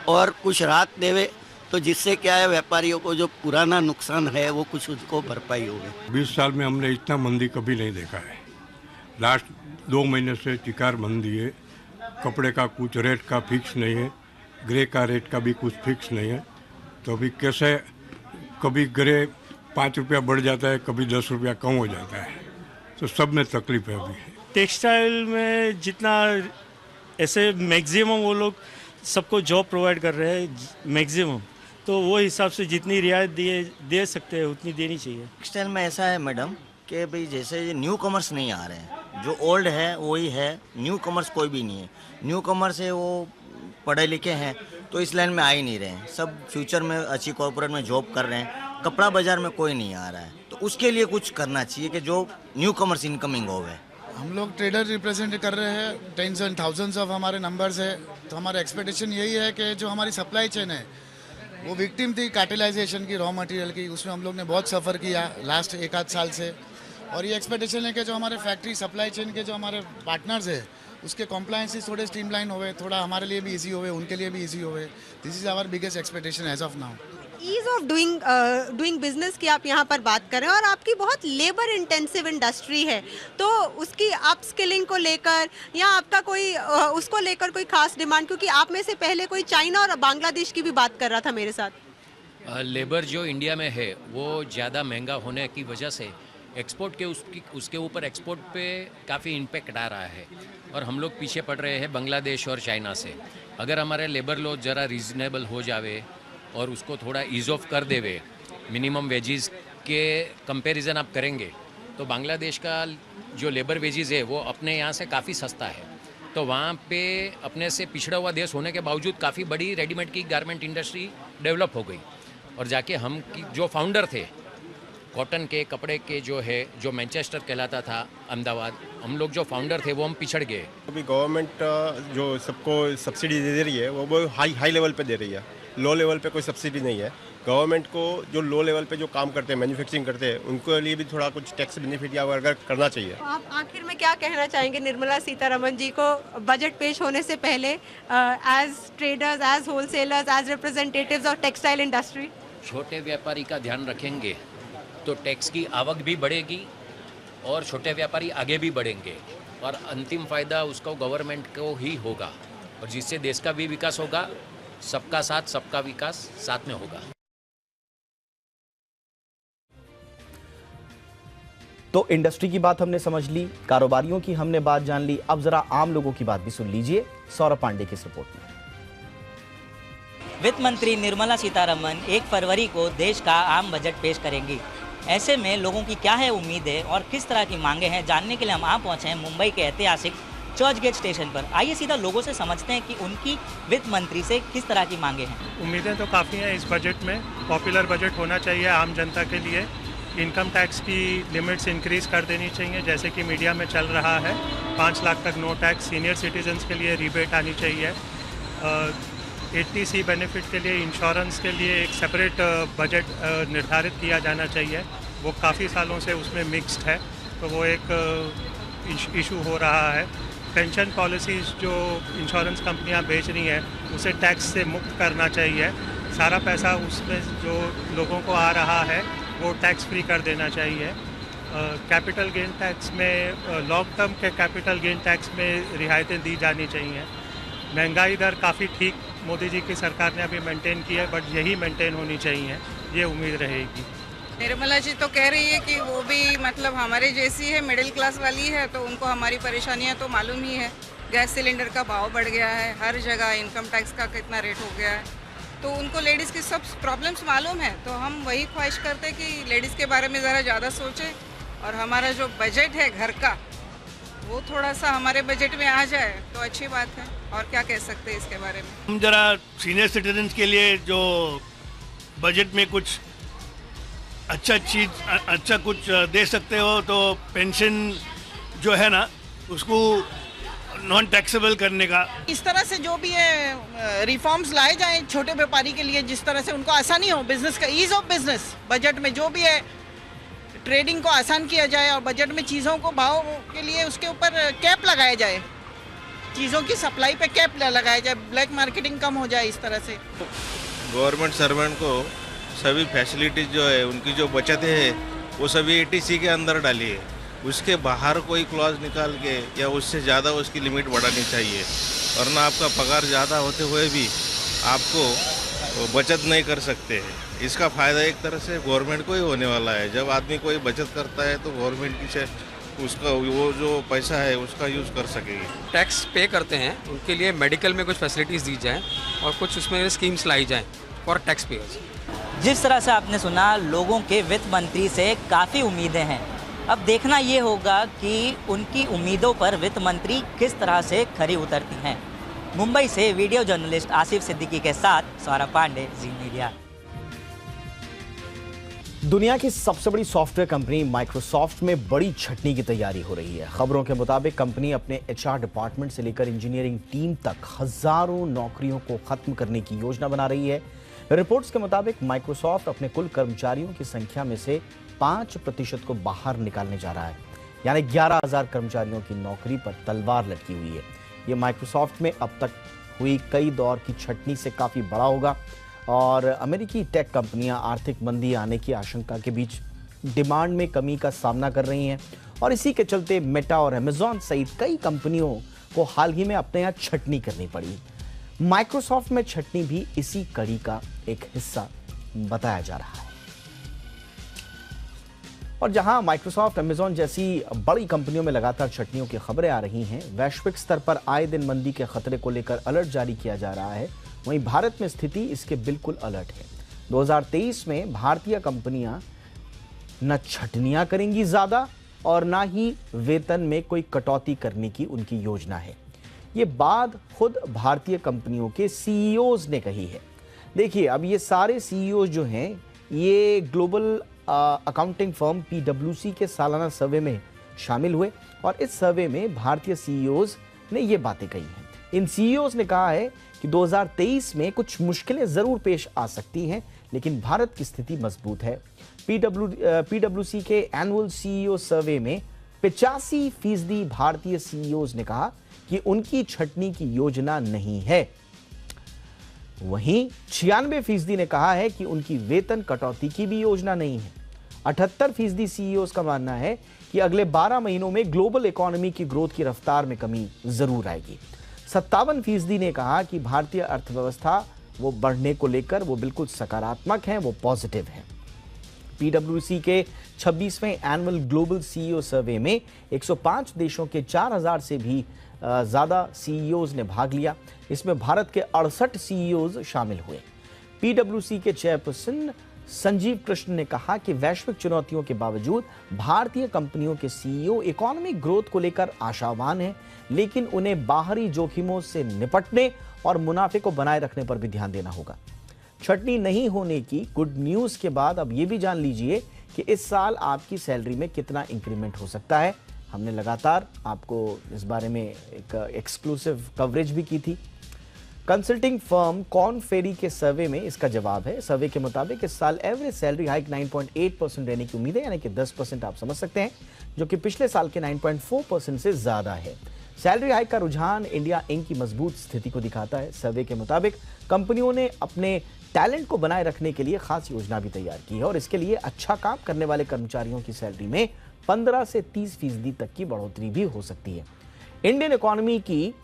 और कुछ राहत देवे, तो जिससे क्या है व्यापारियों को जो पुराना नुकसान है वो कुछ उनको भरपाई होगी। 20 साल में हमने इतना मंदी कभी नहीं देखा है। लास्ट 2 महीने से चिकार मंदी है। कपड़े का कुछ रेट का फिक्स नहीं है, ग्रे का रेट का भी कुछ फिक्स नहीं है। तो अभी कैसे कभी ग्रे 5 रुपया बढ़ जाता है, कभी 10 रुपया कम हो जाता है, तो सब में तकलीफ है अभी। टेक्सटाइल में जितना ऐसे मैक्सिमम वो लोग सबको जॉब प्रोवाइड कर रहे हैं मैक्सिमम, तो वो हिसाब से जितनी रियायत दे सकते हैं उतनी देनी चाहिए। टेक्सटाइल में ऐसा है मैडम कि भाई जैसे ये न्यू कमर्स नहीं आ रहे हैं, जो ओल्ड है वही है, न्यू कमर्स कोई भी नहीं है। न्यू कमर्स है वो पढ़े लिखे हैं तो इस लाइन में आ ही नहीं रहे हैं, सब फ्यूचर में अच्छी कॉर्पोरेट में जॉब कर रहे हैं। कपड़ा बाजार में कोई नहीं आ रहा है, तो उसके लिए कुछ करना चाहिए कि जो न्यू कमर्स इनकमिंग हो गए। हम लोग ट्रेडर रिप्रेजेंट कर रहे हैं, टेंस एंड थाउजेंड्स ऑफ हमारे नंबर्स है, तो हमारा एक्सपेक्टेशन यही है कि जो हमारी सप्लाई चेन है वो विक्टिम थी कार्टेलाइजेशन की, रॉ मटेरियल की, उसमें हम लोग ने बहुत सफ़र किया लास्ट 1-8 साल से। और ये एक्सपेक्टेशन है कि जो हमारे फैक्ट्री सप्लाई चेन के जो हमारे पार्टनर्स है उसके कॉम्प्लायंसेस थोड़े स्ट्रीमलाइन होवे, थोड़ा हमारे लिए भी इजी होवे, उनके लिए भी इजी होवे। This is our biggest expectation as of now. Ease of doing business की आप यहाँ पर बात करें और आपकी बहुत लेबर इंटेंसिव इंडस्ट्री है, तो उसकी अपस्किलिंग को लेकर या आपका कोई उसको लेकर कोई खास डिमांड, क्योंकि आप में से पहले कोई चाइना और बांग्लादेश की भी बात कर रहा था मेरे साथ। लेबर जो इंडिया में है वो ज़्यादा महंगा होने की वजह से एक्सपोर्ट के उसके ऊपर एक्सपोर्ट पे काफ़ी इम्पेक्ट आ रहा है और हम लोग पीछे पड़ रहे हैं बांग्लादेश और चाइना से। अगर हमारे लेबर लॉ ज़रा रीजनेबल हो जावे और उसको थोड़ा ईज ऑफ कर देवे, मिनिमम वेजेस के कंपैरिजन आप करेंगे तो बांग्लादेश का जो लेबर वेजेस है वो अपने यहाँ से काफ़ी सस्ता है। तो वहाँ पे अपने से पिछड़ा हुआ देश होने के बावजूद काफ़ी बड़ी रेडीमेड की गारमेंट इंडस्ट्री डेवलप हो गई और जाके हम जो फाउंडर थे कॉटन के कपड़े के जो मैनचेस्टर कहलाता था अहमदाबाद, हम लोग जो फाउंडर थे वो हम पिछड़ गए। अभी गवर्नमेंट जो सबको सब्सिडी दे रही है वो हाई लेवल पे दे रही है, लो लेवल पे कोई सब्सिडी नहीं है। गवर्नमेंट को जो लो लेवल पे जो काम करते हैं, मैन्युफैक्चरिंग करते हैं, उनके लिए भी थोड़ा कुछ टैक्स बेनिफिट या अगर करना चाहिए। आप आखिर में क्या कहना चाहेंगे निर्मला सीतारमण जी को बजट पेश होने से पहले, as traders, as wholesalers, as representatives of textile industry? छोटे व्यापारी का ध्यान रखेंगे तो टैक्स की आवक भी बढ़ेगी और छोटे व्यापारी आगे भी बढ़ेंगे और अंतिम फ़ायदा उसको गवर्नमेंट को ही होगा और जिससे देश का भी विकास होगा। सबका साथ सबका विकास साथ में होगा। तो इंडस्ट्री की बात हमने समझ ली, कारोबारियों की हमने बात जान ली, अब जरा आम लोगों की बात भी सुन लीजिए सौरभ पांडे की इस रिपोर्ट में। वित्त मंत्री निर्मला सीतारमण 1 फरवरी को देश का आम बजट पेश करेंगी। ऐसे में लोगों की क्या है उम्मीदें और किस तरह की मांगे हैं, जानने के लिए हम आ पहुंचे हैं मुंबई के ऐतिहासिक चर्च गेट स्टेशन पर। आइए सीधा लोगों से समझते हैं कि उनकी वित्त मंत्री से किस तरह की मांगे हैं। उम्मीदें तो काफ़ी हैं इस बजट में। पॉपुलर बजट होना चाहिए आम जनता के लिए। इनकम टैक्स की लिमिट्स इंक्रीज़ कर देनी चाहिए, जैसे कि मीडिया में चल रहा है। 5 लाख तक नो टैक्स। सीनियर सिटीजन्स के लिए रिबेट आनी चाहिए। 80C बेनिफिट के लिए, इंश्योरेंस के लिए एक सेपरेट बजट निर्धारित किया जाना चाहिए। वो काफ़ी सालों से उसमें मिक्स्ड है, तो वो एक इशू हो रहा है। पेंशन पॉलिसीज़ जो इंश्योरेंस कंपनियां बेच रही हैं उसे टैक्स से मुक्त करना चाहिए। सारा पैसा उसमें जो लोगों को आ रहा है वो टैक्स फ्री कर देना चाहिए। कैपिटल गेन टैक्स में, लॉन्ग टर्म के कैपिटल गेन टैक्स में रियायतें दी जानी चाहिए। महंगाई दर काफ़ी ठीक मोदी जी की सरकार ने अभी मेंटेन की है, बट यही मेंटेन होनी चाहिए, ये उम्मीद रहेगी। निर्मला जी तो कह रही है कि वो भी मतलब हमारे जैसी है, मिडिल क्लास वाली है, तो उनको हमारी परेशानियां तो मालूम ही है। गैस सिलेंडर का भाव बढ़ गया है, हर जगह इनकम टैक्स का कितना रेट हो गया है, तो उनको लेडीज़ की सब प्रॉब्लम्स मालूम है। तो हम वही ख्वाहिश करते हैं कि लेडीज़ के बारे में ज़रा ज़्यादा सोचें और हमारा जो बजट है घर का वो थोड़ा सा हमारे बजट में आ जाए तो अच्छी बात है। और क्या कह सकते हैं इसके बारे में। हम जरा सीनियर सिटीजन के लिए जो बजट में कुछ अच्छा कुछ दे सकते हो, तो पेंशन जो है ना उसको नॉन टैक्सेबल करने का, इस तरह से जो भी है रिफॉर्म्स लाए जाएं छोटे व्यापारी के लिए, जिस तरह से उनको आसानी हो बिजनेस का, ईज ऑफ बिजनेस। बजट में जो भी है ट्रेडिंग को आसान किया जाए और बजट में चीज़ों को भाव के लिए उसके ऊपर कैप लगाया जाए चीज़ों की सप्लाई पे कैप लगाया जाए, ब्लैक मार्केटिंग कम हो जाए इस तरह से। गवर्नमेंट सर्वेंट को सभी फैसिलिटीज जो है, उनकी जो बचत है वो सभी ATC के अंदर डाली है। उसके बाहर कोई क्लॉज निकाल के या उससे ज़्यादा उसकी लिमिट बढ़ानी चाहिए, वरना आपका पगार ज़्यादा होते हुए भी आपको बचत नहीं कर सकते हैं। इसका फ़ायदा एक तरह से गवर्नमेंट को ही होने वाला है। जब आदमी कोई बचत करता है तो गवर्नमेंट की से उसका वो जो पैसा है उसका यूज़ कर सकेगी। टैक्स पे करते हैं उनके लिए मेडिकल में कुछ फैसिलिटीज़ दी जाएँ और कुछ उसमें स्कीम्स लाई जाएँ फॉर टैक्स पेयर्स। जिस तरह से आपने सुना, लोगों के वित्त मंत्री से काफ़ी उम्मीदें हैं। अब देखना ये होगा कि उनकी उम्मीदों पर वित्त मंत्री किस तरह से खरी उतरती हैं। मुंबई से वीडियो जर्नलिस्ट आसिफ सिद्दीकी के साथ सौरभ पांडे, जी मीडिया। दुनिया की सबसे बड़ी सॉफ्टवेयर कंपनी माइक्रोसॉफ्ट में बड़ी छटनी की तैयारी हो रही है। खबरों के मुताबिक कंपनी अपने HR डिपार्टमेंट से लेकर इंजीनियरिंग टीम तक हजारों नौकरियों को खत्म करने की योजना बना रही है। रिपोर्ट्स के मुताबिक माइक्रोसॉफ्ट अपने कुल कर्मचारियों की संख्या में से 5% को बाहर निकालने जा रहा है, यानी 11,000 कर्मचारियों की नौकरी पर तलवार लटकी हुई है। ये माइक्रोसॉफ्ट में अब तक हुई कई दौर की छटनी से काफी बड़ा होगा और अमेरिकी टेक कंपनियां आर्थिक मंदी आने की आशंका के बीच डिमांड में कमी का सामना कर रही हैं और इसी के चलते मेटा और अमेजॉन सहित कई कंपनियों को हाल ही में अपने यहाँ छटनी करनी पड़ी। माइक्रोसॉफ्ट में छटनी भी इसी कड़ी का एक हिस्सा बताया जा रहा है। और जहां माइक्रोसॉफ्ट, अमेजॉन जैसी बड़ी कंपनियों में लगातार छटनियों की खबरें आ रही हैं, वैश्विक स्तर पर आए दिन मंदी के खतरे को लेकर अलर्ट जारी किया जा रहा है। वहीं भारत में स्थिति इसके बिल्कुल अलर्ट है। 2023 में भारतीय कंपनियां न छटनियां करेंगी ज्यादा और ना ही वेतन में कोई कटौती करने की उनकी योजना है। ये बात खुद भारतीय कंपनियों के CEOs ने कही है। देखिए, अब ये सारे CEOs जो हैं, ये ग्लोबल अकाउंटिंग फर्म PwC के सालाना सर्वे में शामिल हुए और इस सर्वे में भारतीय CEOs ने ये बातें कही हैं। इन CEOs ने कहा है कि 2023 में कुछ मुश्किलें जरूर पेश आ सकती हैं, लेकिन भारत की स्थिति मजबूत है। PwC के एनुअल CEO सर्वे में 85% भारतीय CEOs ने कहा कि उनकी छटनी की योजना नहीं है। वहीं 96% ने कहा है कि उनकी वेतन कटौती की भी योजना नहीं है। 78% CEOs का मानना है कि अगले 12 महीनों में ग्लोबल इकोनॉमी की ग्रोथ की रफ्तार में कमी जरूर आएगी। 57% ने कहा कि भारतीय अर्थव्यवस्था वो बढ़ने को लेकर वो बिल्कुल सकारात्मक है, वो पॉजिटिव है। PwC के 26वें एनुअल ग्लोबल CEO सर्वे में 105 देशों के 4,000 से भी ज्यादा CEOs ने भाग लिया। इसमें भारत के 68 CEOs शामिल हुए। PwC के चेयरपर्सन संजीव कृष्ण ने कहा कि वैश्विक चुनौतियों के बावजूद भारतीय कंपनियों के CEO इकोनॉमिक ग्रोथ को लेकर आशावान हैं, लेकिन उन्हें बाहरी जोखिमों से निपटने और मुनाफे को बनाए रखने पर भी ध्यान देना होगा। छटनी नहीं होने की गुड न्यूज के बाद अब ये भी जान लीजिए कि इस साल आपकी सैलरी में कितना इंक्रीमेंट हो सकता है। हमने लगातार आपको इस बारे में एक एक्सक्लूसिव कवरेज भी की थी। कंसल्टिंग फर्म कॉर्न फेरी के सर्वे में इसका जवाब है। सर्वे के मुताबिक इस साल एवरेज सैलरी हाइक 9.8% रहने की उम्मीद है, यानी कि 10% आप समझ सकते हैं, जो कि पिछले साल के 9.4% से ज्यादा है। सैलरी हाइक का रुझान इंडिया इंक की मजबूत स्थिति को दिखाता है। सर्वे के मुताबिक कंपनियों ने अपने टैलेंट को बनाए रखने के लिए खास योजना भी तैयार की है और इसके लिए अच्छा काम करने वाले कर्मचारियों की सैलरी में 15 से 30% तक की बढ़ोतरी भी हो सकती है। इंडियन इकोनॉमी की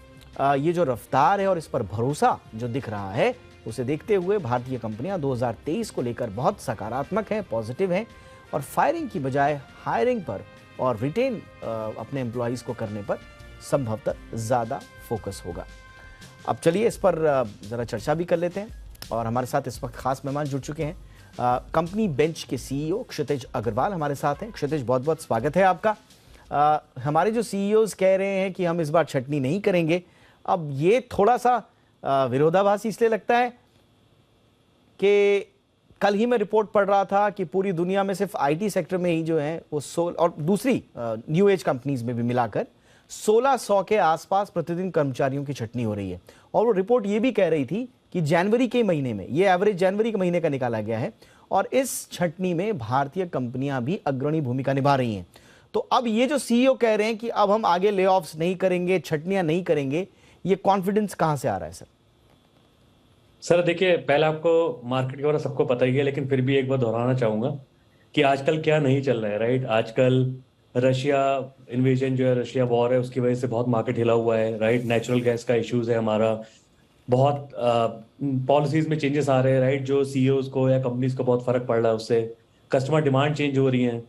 ये जो रफ्तार है और इस पर भरोसा जो दिख रहा है, उसे देखते हुए भारतीय कंपनियां 2023 को लेकर बहुत सकारात्मक हैं, पॉजिटिव हैं और फायरिंग की बजाय हायरिंग पर और रिटेन अपने एम्प्लॉइज को करने पर संभवतः ज्यादा फोकस होगा। अब चलिए इस पर जरा चर्चा भी कर लेते हैं और हमारे साथ इस वक्त खास मेहमान जुड़ चुके हैं। कंपनी बेंच के CEO क्षितिज अग्रवाल हमारे साथ हैं। क्षितिज, बहुत बहुत स्वागत है आपका। हमारे जो CEOs कह रहे हैं कि हम इस बार छटनी नहीं करेंगे, अब ये थोड़ा सा विरोधाभासी इसलिए लगता है कि कल ही मैं रिपोर्ट पढ़ रहा था कि पूरी दुनिया में सिर्फ IT सेक्टर में ही जो है वो और दूसरी न्यू एज कंपनीज में भी मिलाकर 1600 के आसपास प्रतिदिन कर्मचारियों की छटनी हो रही है। और वो रिपोर्ट ये भी कह रही थी कि जनवरी के महीने में, ये एवरेज जनवरी के महीने का निकाला गया है, और इस छटनी में भारतीय कंपनियां भी अग्रणी भूमिका निभा रही हैं। तो अब ये जो CEO कह रहे हैं कि अब हम आगे ले ऑफ्स नहीं करेंगे, छटनियां नहीं करेंगे, ये कॉन्फिडेंस कहाँ से आ रहा है सर? सर देखिए, पहले आपको मार्केट के बारे में सबको पता ही है, लेकिन फिर भी एक बार दोहराना चाहूंगा कि आजकल क्या नहीं चल रहा है, राइट? आजकल रशिया इन्वेजन जो है, रशिया वॉर है, उसकी वजह से बहुत मार्केट हिला हुआ है, राइट? नेचुरल गैस का इश्यूज है हमारा, बहुत पॉलिसीज में चेंजेस आ रहे हैं, राइट? जो सीईओज को या कंपनीज को बहुत फर्क पड़ रहा है उससे, कस्टमर डिमांड चेंज हो रही है।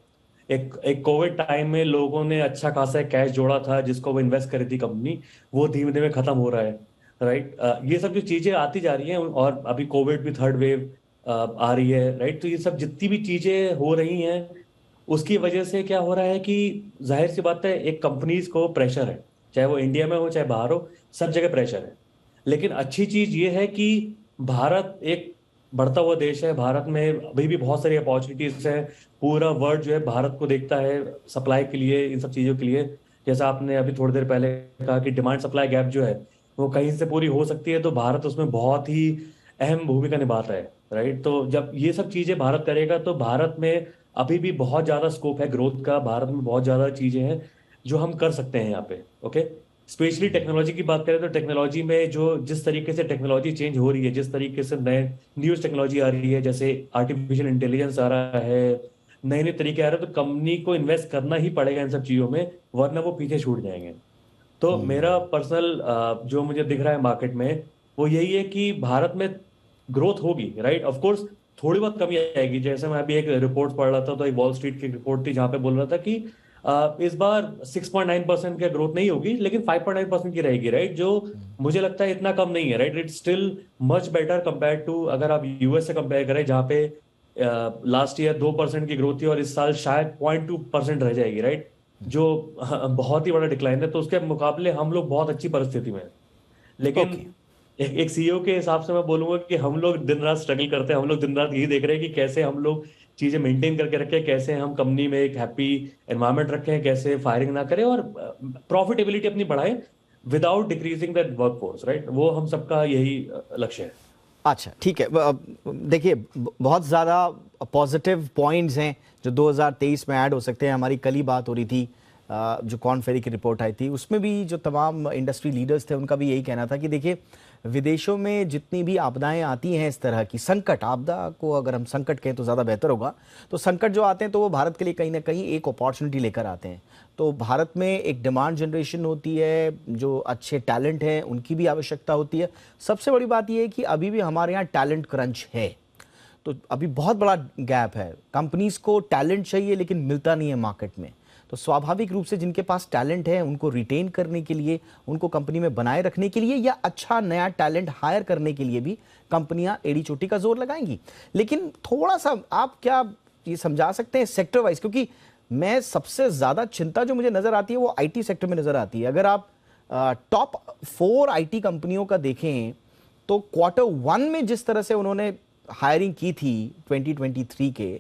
एक कोविड टाइम में लोगों ने अच्छा खासा कैश जोड़ा था जिसको वो इन्वेस्ट करी थी कंपनी, वो धीमे धीमे खत्म हो रहा है, राइट? ये सब जो चीजें आती जा रही हैं, और अभी कोविड भी थर्ड वेव आ रही है, राइट? तो ये सब जितनी भी चीजें हो रही हैं उसकी वजह से क्या हो रहा है कि जाहिर सी बात है एक कंपनीज को प्रेशर है, चाहे वो इंडिया में हो चाहे बाहर हो, सब जगह प्रेशर है। लेकिन अच्छी चीज ये है कि भारत एक बढ़ता हुआ देश है, भारत में अभी भी बहुत सारी अपॉर्चुनिटीज है, पूरा वर्ल्ड जो है भारत को देखता है सप्लाई के लिए, इन सब चीजों के लिए। जैसा आपने अभी थोड़ी देर पहले कहा कि डिमांड सप्लाई गैप जो है वो कहीं से पूरी हो सकती है, तो भारत उसमें बहुत ही अहम भूमिका निभाता है, राइट? तो जब ये सब चीजें भारत करेगा तो भारत में अभी भी बहुत ज्यादा स्कोप है ग्रोथ का, भारत में बहुत ज्यादा चीजें हैं जो हम कर सकते हैं यहाँ पे, ओके? स्पेशली टेक्नोलॉजी की बात करें तो टेक्नोलॉजी में जो जिस तरीके से टेक्नोलॉजी चेंज हो रही है, जिस तरीके से नए न्यूज टेक्नोलॉजी आ रही है, जैसे आर्टिफिशियल इंटेलिजेंस आ रहा है, नए नए तरीके आ रहे हैं, तो कंपनी को इन्वेस्ट करना ही पड़ेगा इन सब चीजों में, वरना वो पीछे छूट जाएंगे। तो मेरा पर्सनल जो मुझे दिख रहा है मार्केट में वो यही है कि भारत में ग्रोथ होगी, राइट? ऑफ कोर्स थोड़ी बहुत कमी आएगी। जैसे मैं अभी एक रिपोर्ट पढ़ रहा था, तो एक वॉल स्ट्रीट की रिपोर्ट थी जहां पे बोल रहा था कि इस बार 6.9% की ग्रोथ नहीं होगी, लेकिन 5.9% की रहेगी, राइट? जो मुझे लगता है इतना कम नहीं है, right? It's still much better compare to, अगर आप यूएस से कंपेयर करें जहाँ पे लास्ट ईयर 2% की ग्रोथ थी और इस साल शायद 0.2% रह जाएगी, राइट? जो बहुत ही बड़ा डिक्लाइन है। तो उसके मुकाबले हम लोग बहुत अच्छी परिस्थिति में हैं। लेकिन एक सीईओ के हिसाब से मैं बोलूंगा कि हम लोग दिन रात स्ट्रगल करते हैं, हम लोग दिन रात यही देख रहे हैं कि कैसे हम लोग चीजें मेंटेन करके रखें, कैसे हम कंपनी में एक हैप्पी एनवायरनमेंट रखें, कैसे फायरिंग ना करें और प्रॉफिटेबिलिटी अपनी बढ़ाएं without decreasing the workforce, right? वो हम सबका यही लक्ष्य है। अच्छा, ठीक है। देखिए, बहुत ज़्यादा पॉजिटिव पॉइंट्स हैं जो 2023 में ऐड हो सकते हैं। हमारी कल ही बात हो रही थी, जो कॉर्न फेरी की रिपोर्ट आई थी, उसमें भी जो तमाम इंडस्ट्री लीडर्स थे उनका भी यही कहना था कि देखिए, विदेशों में जितनी भी आपदाएं आती हैं, इस तरह की संकट, आपदा को अगर हम संकट कहें तो ज़्यादा बेहतर होगा, तो संकट जो आते हैं तो वो भारत के लिए कहीं ना कहीं एक अपॉर्चुनिटी लेकर आते हैं। तो भारत में एक डिमांड जनरेशन होती है, जो अच्छे टैलेंट हैं उनकी भी आवश्यकता होती है। सबसे बड़ी बात यह है कि अभी भी हमारे यहाँ टैलेंट क्रंच है, तो अभी बहुत बड़ा गैप है। कंपनीज को टैलेंट चाहिए लेकिन मिलता नहीं है मार्केट में। तो स्वाभाविक रूप से जिनके पास टैलेंट है उनको रिटेन करने के लिए, उनको कंपनी में बनाए रखने के लिए या अच्छा नया टैलेंट हायर करने के लिए भी कंपनियां एड़ी चोटी का जोर लगाएंगी। लेकिन थोड़ा सा आप क्या ये समझा सकते हैं सेक्टर वाइज, क्योंकि मैं सबसे ज़्यादा चिंता जो मुझे नज़र आती है वो आईटी सेक्टर में नज़र आती है। अगर आप टॉप 4 आईटी कंपनियों का देखें तो Q1 में जिस तरह से उन्होंने हायरिंग की थी 2023 के,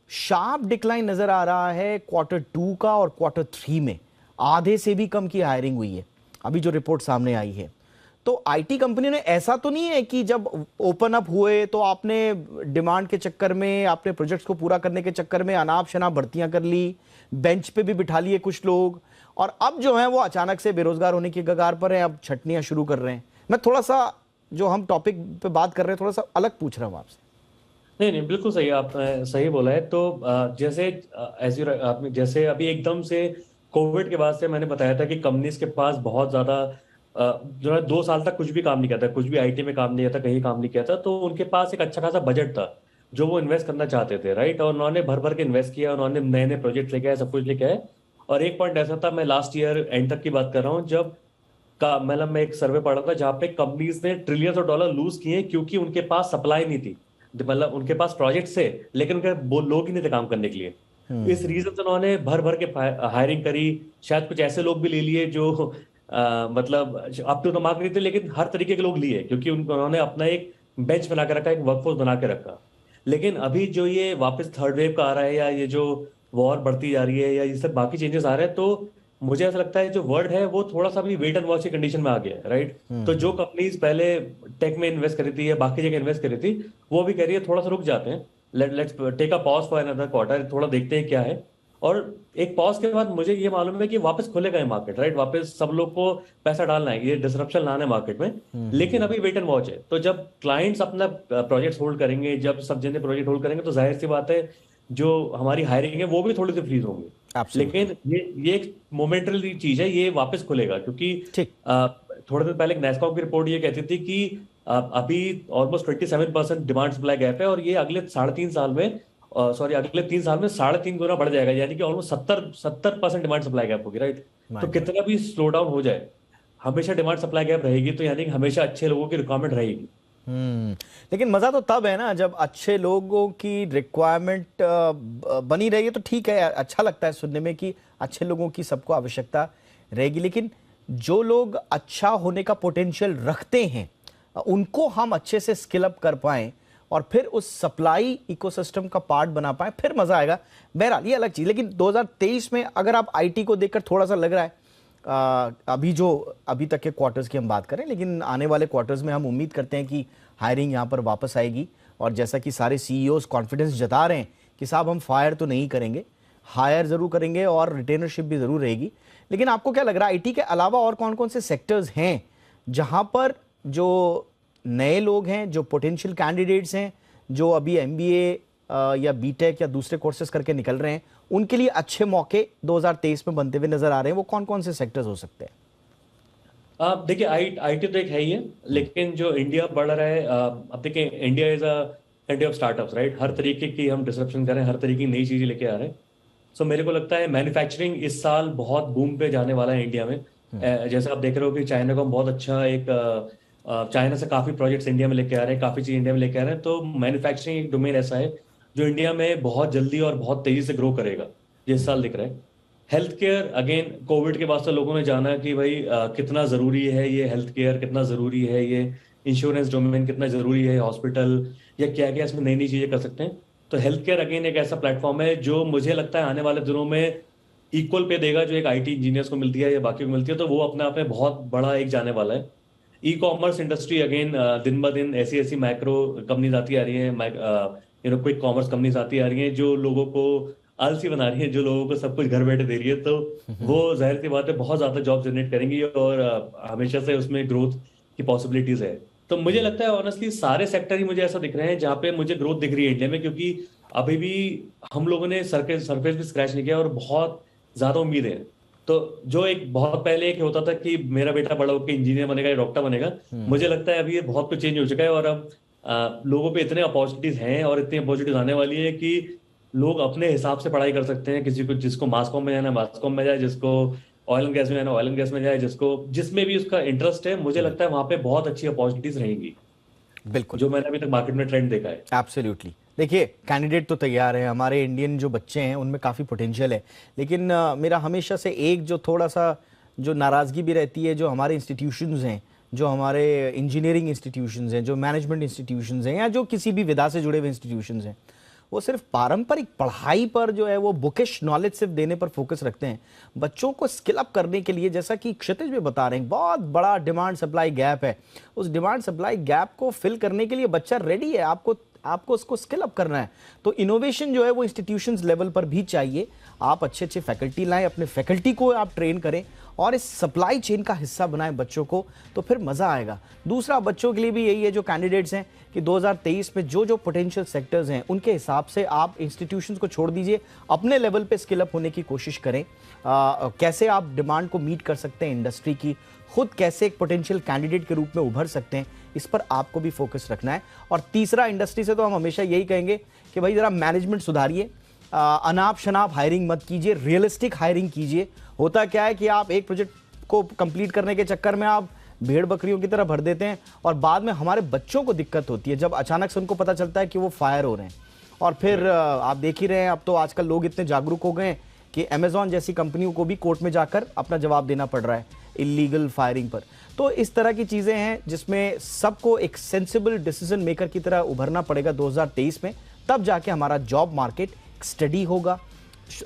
शार्प डिक्लाइन नजर आ रहा है Q2 का, और Q3 में आधे से भी कम की हायरिंग हुई है अभी जो रिपोर्ट सामने आई है। तो आईटी कंपनी ने, ऐसा तो नहीं है कि जब ओपन अप हुए तो आपने डिमांड के चक्कर में, आपने प्रोजेक्ट्स को पूरा करने के चक्कर में अनाप शनाप भर्तियां कर ली, बेंच पे भी बिठा लिए कुछ लोग, और अब जो है वो अचानक से बेरोजगार होने की कगार पर हैं, अब छटनियां शुरू कर रहे हैं। मैं थोड़ा सा जो हम टॉपिक पे बात कर रहे हैं थोड़ा सा अलग पूछ रहा हूँ आपसे। नहीं, बिल्कुल सही, आपने सही बोला है। तो जैसे आपने जैसे अभी एकदम से कोविड के बाद से मैंने बताया था कि कंपनीज के पास बहुत ज्यादा जो है 2 साल तक कुछ भी काम नहीं किया था, कुछ भी आईटी में काम नहीं किया था, कहीं काम नहीं किया था, तो उनके पास एक अच्छा खासा बजट था जो वो इन्वेस्ट करना चाहते थे, राइट? और उन्होंने भर भर के इन्वेस्ट किया, उन्होंने नए नए प्रोजेक्ट लेके आए, सब कुछ लेके आए। और एक पॉइंट ऐसा था, मैं लास्ट ईयर एंड तक की बात कर रहा हूँ, जब मतलब मैं एक सर्वे पढ़ा था जहाँ पे कंपनीज ने ट्रिलियंस ऑफ डॉलर लूज किए क्योंकि उनके पास सप्लाई नहीं थी, मतलब उनके पास प्रोजेक्ट से, लेकिन उनके लोग ही नहीं थे काम करने के लिए। इस रीजन से उन्होंने भर भर के हायरिंग करी, शायद कुछ ऐसे लोग भी ले लिए जो मतलब अब तो मार्क नहीं थे, लेकिन हर तरीके के लोग लिए क्योंकि उन्होंने अपना एक बेंच बना के रखा, एक वर्कफोर्स बना के रखा। लेकिन अभी जो ये वापस थर्ड वेव का आ रहा है, या ये जो वॉर बढ़ती जा रही है, या ये सब बाकी चेंजेस आ रहे हैं, तो मुझे ऐसा लगता है जो वर्ल्ड है वो थोड़ा सा भी वेट एंड वॉच की कंडीशन में आ गया है, राइट? तो जो कंपनीज पहले टेक में इन्वेस्ट करी थी या बाकी जगह इन्वेस्ट करी थी, वो भी कह रही है थोड़ा सा रुक जाते हैं, let's take a pause for another quarter, थोड़ा देखते हैं क्या है। और एक पॉज के बाद मुझे ये मालूम है कि वापस खुलेगा ये मार्केट, राइट? वापस सब लोग को पैसा डालना है, ये डिसरप्शन लाना है मार्केट में। लेकिन अभी वेट एंड वॉच है। तो जब क्लाइंट्स अपना प्रोजेक्ट होल्ड करेंगे, जब सब जने प्रोजेक्ट होल्ड करेंगे, तो जाहिर सी बात है जो हमारी हायरिंग है वो भी थोड़ी सी फ्रीज होंगी। लेकिन ये एक मोमेंटरी चीज है, ये वापस खुलेगा। क्योंकि थोड़े दिन पहले नैस्कॉम की रिपोर्ट ये कहती थी कि अभी ऑलमोस्ट 27% डिमांड सप्लाई गैप है, और ये अगले 3.5 साल में अगले 3 साल में 3.5 गुना बढ़ जाएगा। यानी कि ऑलमोस्ट 70% डिमांड सप्लाई गैप होगी, राइट? तो कितना भी स्लो डाउन हो जाए, हमेशा डिमांड सप्लाई गैप रहेगी। तो यानी कि हमेशा अच्छे लोगों की रिक्वायरमेंट रहेगी। लेकिन मजा तो तब है ना जब अच्छे लोगों की रिक्वायरमेंट बनी रही है, तो ठीक है, अच्छा लगता है सुनने में कि अच्छे लोगों की सबको आवश्यकता रहेगी। लेकिन जो लोग अच्छा होने का पोटेंशियल रखते हैं, उनको हम अच्छे से स्किल अप कर पाएं और फिर उस सप्लाई इकोसिस्टम का पार्ट बना पाएं, फिर मजा आएगा। बहरहाल ये अलग चीज। लेकिन 2023 में अगर आप आईटी को देखकर थोड़ा सा लग रहा है, अभी तक के क्वार्टर्स की हम बात करें, लेकिन आने वाले क्वार्टर्स में हम उम्मीद करते हैं कि हायरिंग यहाँ पर वापस आएगी। और जैसा कि सारे सीईओज कॉन्फिडेंस जता रहे हैं कि साहब हम फायर तो नहीं करेंगे, हायर जरूर करेंगे और रिटेनरशिप भी जरूर रहेगी। लेकिन आपको क्या लग रहा है, आईटी के अलावा और कौन कौन से सेक्टर्स हैं जहां पर जो नए लोग हैं, जो पोटेंशियल कैंडिडेट्स हैं, जो अभी एमबीए या बीटेक या दूसरे कोर्सेज करके निकल रहे हैं, उनके लिए अच्छे मौके 2023 में बनते हुए नजर आ रहे हैं? वो कौन कौन से सेक्टर्स हो सकते हैं? देखिए, आईटी तो एक है ही है, लेकिन जो इंडिया बढ़ रहा है, अब देखिए India is a country of startups, right? हर तरीके की हम डिसरप्शन कर रहे हैं, हर तरीके की नई चीजें लेके आ रहे हैं। सो मेरे को लगता है मैन्युफैक्चरिंग इस साल बहुत बूम पे जाने वाला है इंडिया में। जैसे आप देख रहे हो कि चाइना को बहुत अच्छा चाइना से काफी प्रोजेक्ट्स इंडिया में लेके आ रहे हैं, काफी चीज इंडिया में लेके आ रहे हैं। तो मैन्युफैक्चरिंग एक डोमेन ऐसा है जो इंडिया में बहुत जल्दी और बहुत तेजी से ग्रो करेगा, जिस साल दिख रहा है। हेल्थ केयर, अगेन कोविड के बाद से लोगों ने जाना कि भाई कितना जरूरी है ये हेल्थ केयर, कितना जरूरी है ये इंश्योरेंस डोमेन, कितना जरूरी है हॉस्पिटल, या क्या क्या इसमें नई नई चीजें कर सकते हैं। तो हेल्थ केयर अगेन एक ऐसा प्लेटफॉर्म है जो मुझे लगता है आने वाले दिनों में इक्वल पे देगा, जो एक आईटी इंजीनियर्स को मिलती है या बाकी को मिलती है। तो वो अपने आप में बहुत बड़ा एक जाने वाला है। ई कॉमर्स इंडस्ट्री अगेन दिन ब दिन ऐसी मैक्रो कंपनीज आती आ रही है, क्विक कॉमर्स कंपनीज आती आ रही हैं जो लोगों को आलसी बना रही है, जो लोगों को सब कुछ घर बैठे दे रही है। तो वो जाहिर सी बात है बहुत ज्यादा जॉब जनरेट करेंगी और हमेशा से उसमें ग्रोथ की पॉसिबिलिटीज है। तो मुझे लगता है ऑनेस्टली सारे सेक्टर ही मुझे ऐसा दिख रहे हैं जहाँ पे मुझे ग्रोथ दिख रही है इंडिया में, क्योंकि अभी भी हम लोगों ने सरफेस भी स्क्रैच नहीं किया और बहुत ज्यादा उम्मीद है। तो जो एक बहुत पहले एक होता था कि मेरा बेटा बड़ा होकर इंजीनियर बनेगा या डॉक्टर बनेगा, मुझे लगता है अभी ये बहुत कुछ चेंज हो चुका है। और अब लोगों पे इतने अपॉर्चुनिटीज हैं और इतनी अपॉर्चुनिटीज आने वाली है कि लोग अपने हिसाब से पढ़ाई कर सकते हैं। किसी को जिसको मास कॉम में जाना मास कॉम में जाए, जिसको ऑयल एंड गैस में जाना ऑयल एंड गैस में जाए, जिसको जिसमें भी उसका इंटरेस्ट है, मुझे लगता है वहां पे बहुत अच्छी अपॉर्चुनिटीज रहेंगी। बिल्कुल, जो मैंने अभी तक मार्केट में ट्रेंड देखा है। एब्सोल्युटली। देखिए, कैंडिडेट तो तैयार है, हमारे इंडियन जो बच्चे हैं उनमें काफ़ी पोटेंशियल है। लेकिन मेरा हमेशा से एक जो थोड़ा सा जो नाराज़गी भी रहती है, जो हमारे इंस्टीट्यूशंस हैं, जो हमारे इंजीनियरिंग इंस्टीट्यूशंस हैं, जो मैनेजमेंट इंस्टीट्यूशंस हैं, या जो किसी भी विधा से जुड़े हुए इंस्टीट्यूशंस हैं, वो सिर्फ पारंपरिक पढ़ाई पर जो है वो बुकिश नॉलेज सिर्फ देने पर फोकस रखते हैं। बच्चों को स्किल अप करने के लिए, जैसा कि क्षितिज भी बता रहे हैं, बहुत बड़ा डिमांड सप्लाई गैप है। उस डिमांड सप्लाई गैप को फिल करने के लिए बच्चा रेडी है, आपको उसको स्किल अप करना है। तो इनोवेशन जो है वो इंस्टीट्यूशंस लेवल पर भी चाहिए। आप अच्छे अच्छे फैकल्टी लाएं, अपने फैकल्टी को आप ट्रेन करें और इस सप्लाई चेन का हिस्सा बनाएं बच्चों को, तो फिर मज़ा आएगा। दूसरा, बच्चों के लिए भी यही है, जो कैंडिडेट्स हैं, कि 2023 में जो पोटेंशियल सेक्टर्स हैं उनके हिसाब से आप इंस्टीट्यूशंस को छोड़ दीजिए, अपने लेवल पे स्किल अप होने की कोशिश करें। कैसे आप डिमांड को मीट कर सकते हैं इंडस्ट्री की, खुद कैसे एक पोटेंशियल कैंडिडेट के रूप में उभर सकते हैं, इस पर आपको भी फोकस रखना है। और तीसरा, इंडस्ट्री से तो हम हमेशा यही कहेंगे कि भाई ज़रा मैनेजमेंट सुधारिए, अनाप शनाप हायरिंग मत कीजिए, रियलिस्टिक हायरिंग कीजिए। होता क्या है कि आप एक प्रोजेक्ट को कंप्लीट करने के चक्कर में आप भेड़ बकरियों की तरह भर देते हैं और बाद में हमारे बच्चों को दिक्कत होती है जब अचानक से उनको पता चलता है कि वो फायर हो रहे हैं। और फिर आप देख ही रहे हैं, अब तो आजकल लोग इतने जागरूक हो गए हैं कि अमेजॉन जैसी कंपनियों को भी कोर्ट में जाकर अपना जवाब देना पड़ रहा है इलीगल फायरिंग पर। तो इस तरह की चीज़ें हैं जिसमें सबको एक सेंसिबल डिसीजन मेकर की तरह उभरना पड़ेगा 2023 में, तब जाके हमारा जॉब मार्केट स्टडी होगा,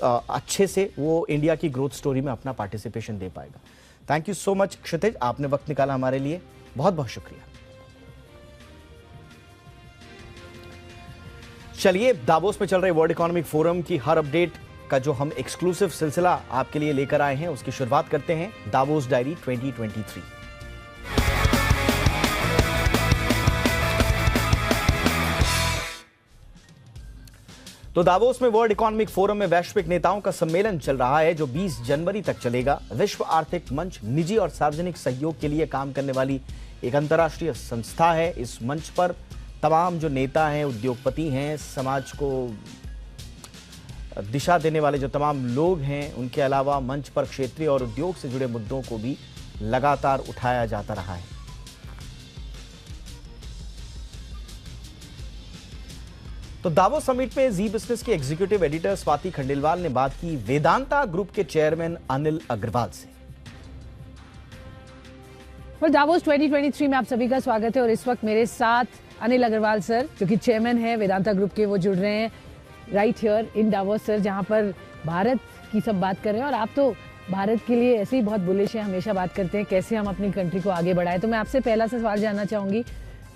अच्छे से वो इंडिया की ग्रोथ स्टोरी में अपना पार्टिसिपेशन दे पाएगा। थैंक यू सो मच क्षितिज, आपने वक्त निकाला हमारे लिए, बहुत बहुत शुक्रिया। चलिए, दावोस में चल रहे वर्ल्ड इकोनॉमिक फोरम की हर अपडेट का जो हम एक्सक्लूसिव सिलसिला आपके लिए लेकर आए हैं उसकी शुरुआत करते हैं दावोस डायरी 2023। तो दावोस में वर्ल्ड इकोनॉमिक फोरम में वैश्विक नेताओं का सम्मेलन चल रहा है जो 20 जनवरी तक चलेगा। विश्व आर्थिक मंच निजी और सार्वजनिक सहयोग के लिए काम करने वाली एक अंतर्राष्ट्रीय संस्था है। इस मंच पर तमाम जो नेता हैं, उद्योगपति हैं, समाज को दिशा देने वाले जो तमाम लोग हैं, उनके अलावा मंच पर क्षेत्रीय और उद्योग से जुड़े मुद्दों को भी लगातार उठाया जाता रहा है। तो दावोस समिट में जी बिजनेस के एग्जीक्यूटिव एडिटर स्वाति खंडेलवाल ने बात की वेदांता ग्रुप के चेयरमैन अनिल अग्रवाल से। दावोस 2023 में आप सभी का स्वागत है और इस वक्त मेरे साथ अनिल अग्रवाल सर जो कि चेयरमैन है वेदांता ग्रुप के, वो जुड़ रहे हैं right here in Davos sir, जहां पर भारत की सब बात कर रहे हैं। और आप तो भारत के लिए ऐसे ही बहुत बुलिश हैं, हमेशा बात करते हैं कैसे हम अपनी कंट्री को आगे बढ़ाएं। तो मैं आपसे पहला सा सवाल जानना चाहूंगी,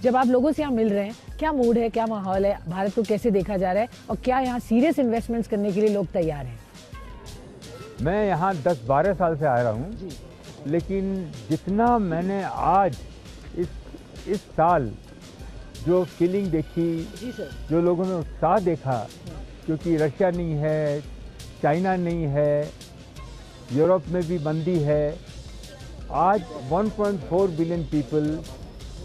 जब आप लोगों से यहाँ मिल रहे हैं, क्या मूड है, क्या माहौल है, भारत को कैसे देखा जा रहा है और क्या यहाँ सीरियस इन्वेस्टमेंट्स करने के लिए लोग तैयार हैं? मैं यहाँ 10-12 साल से आ रहा हूँ, लेकिन जितना मैंने आज इस साल जो फीलिंग देखी, जो लोगों में उत्साह देखा, क्योंकि रशिया नहीं है, चाइना नहीं है, यूरोप में भी मंदी है, आज 1.4 बिलियन पीपल,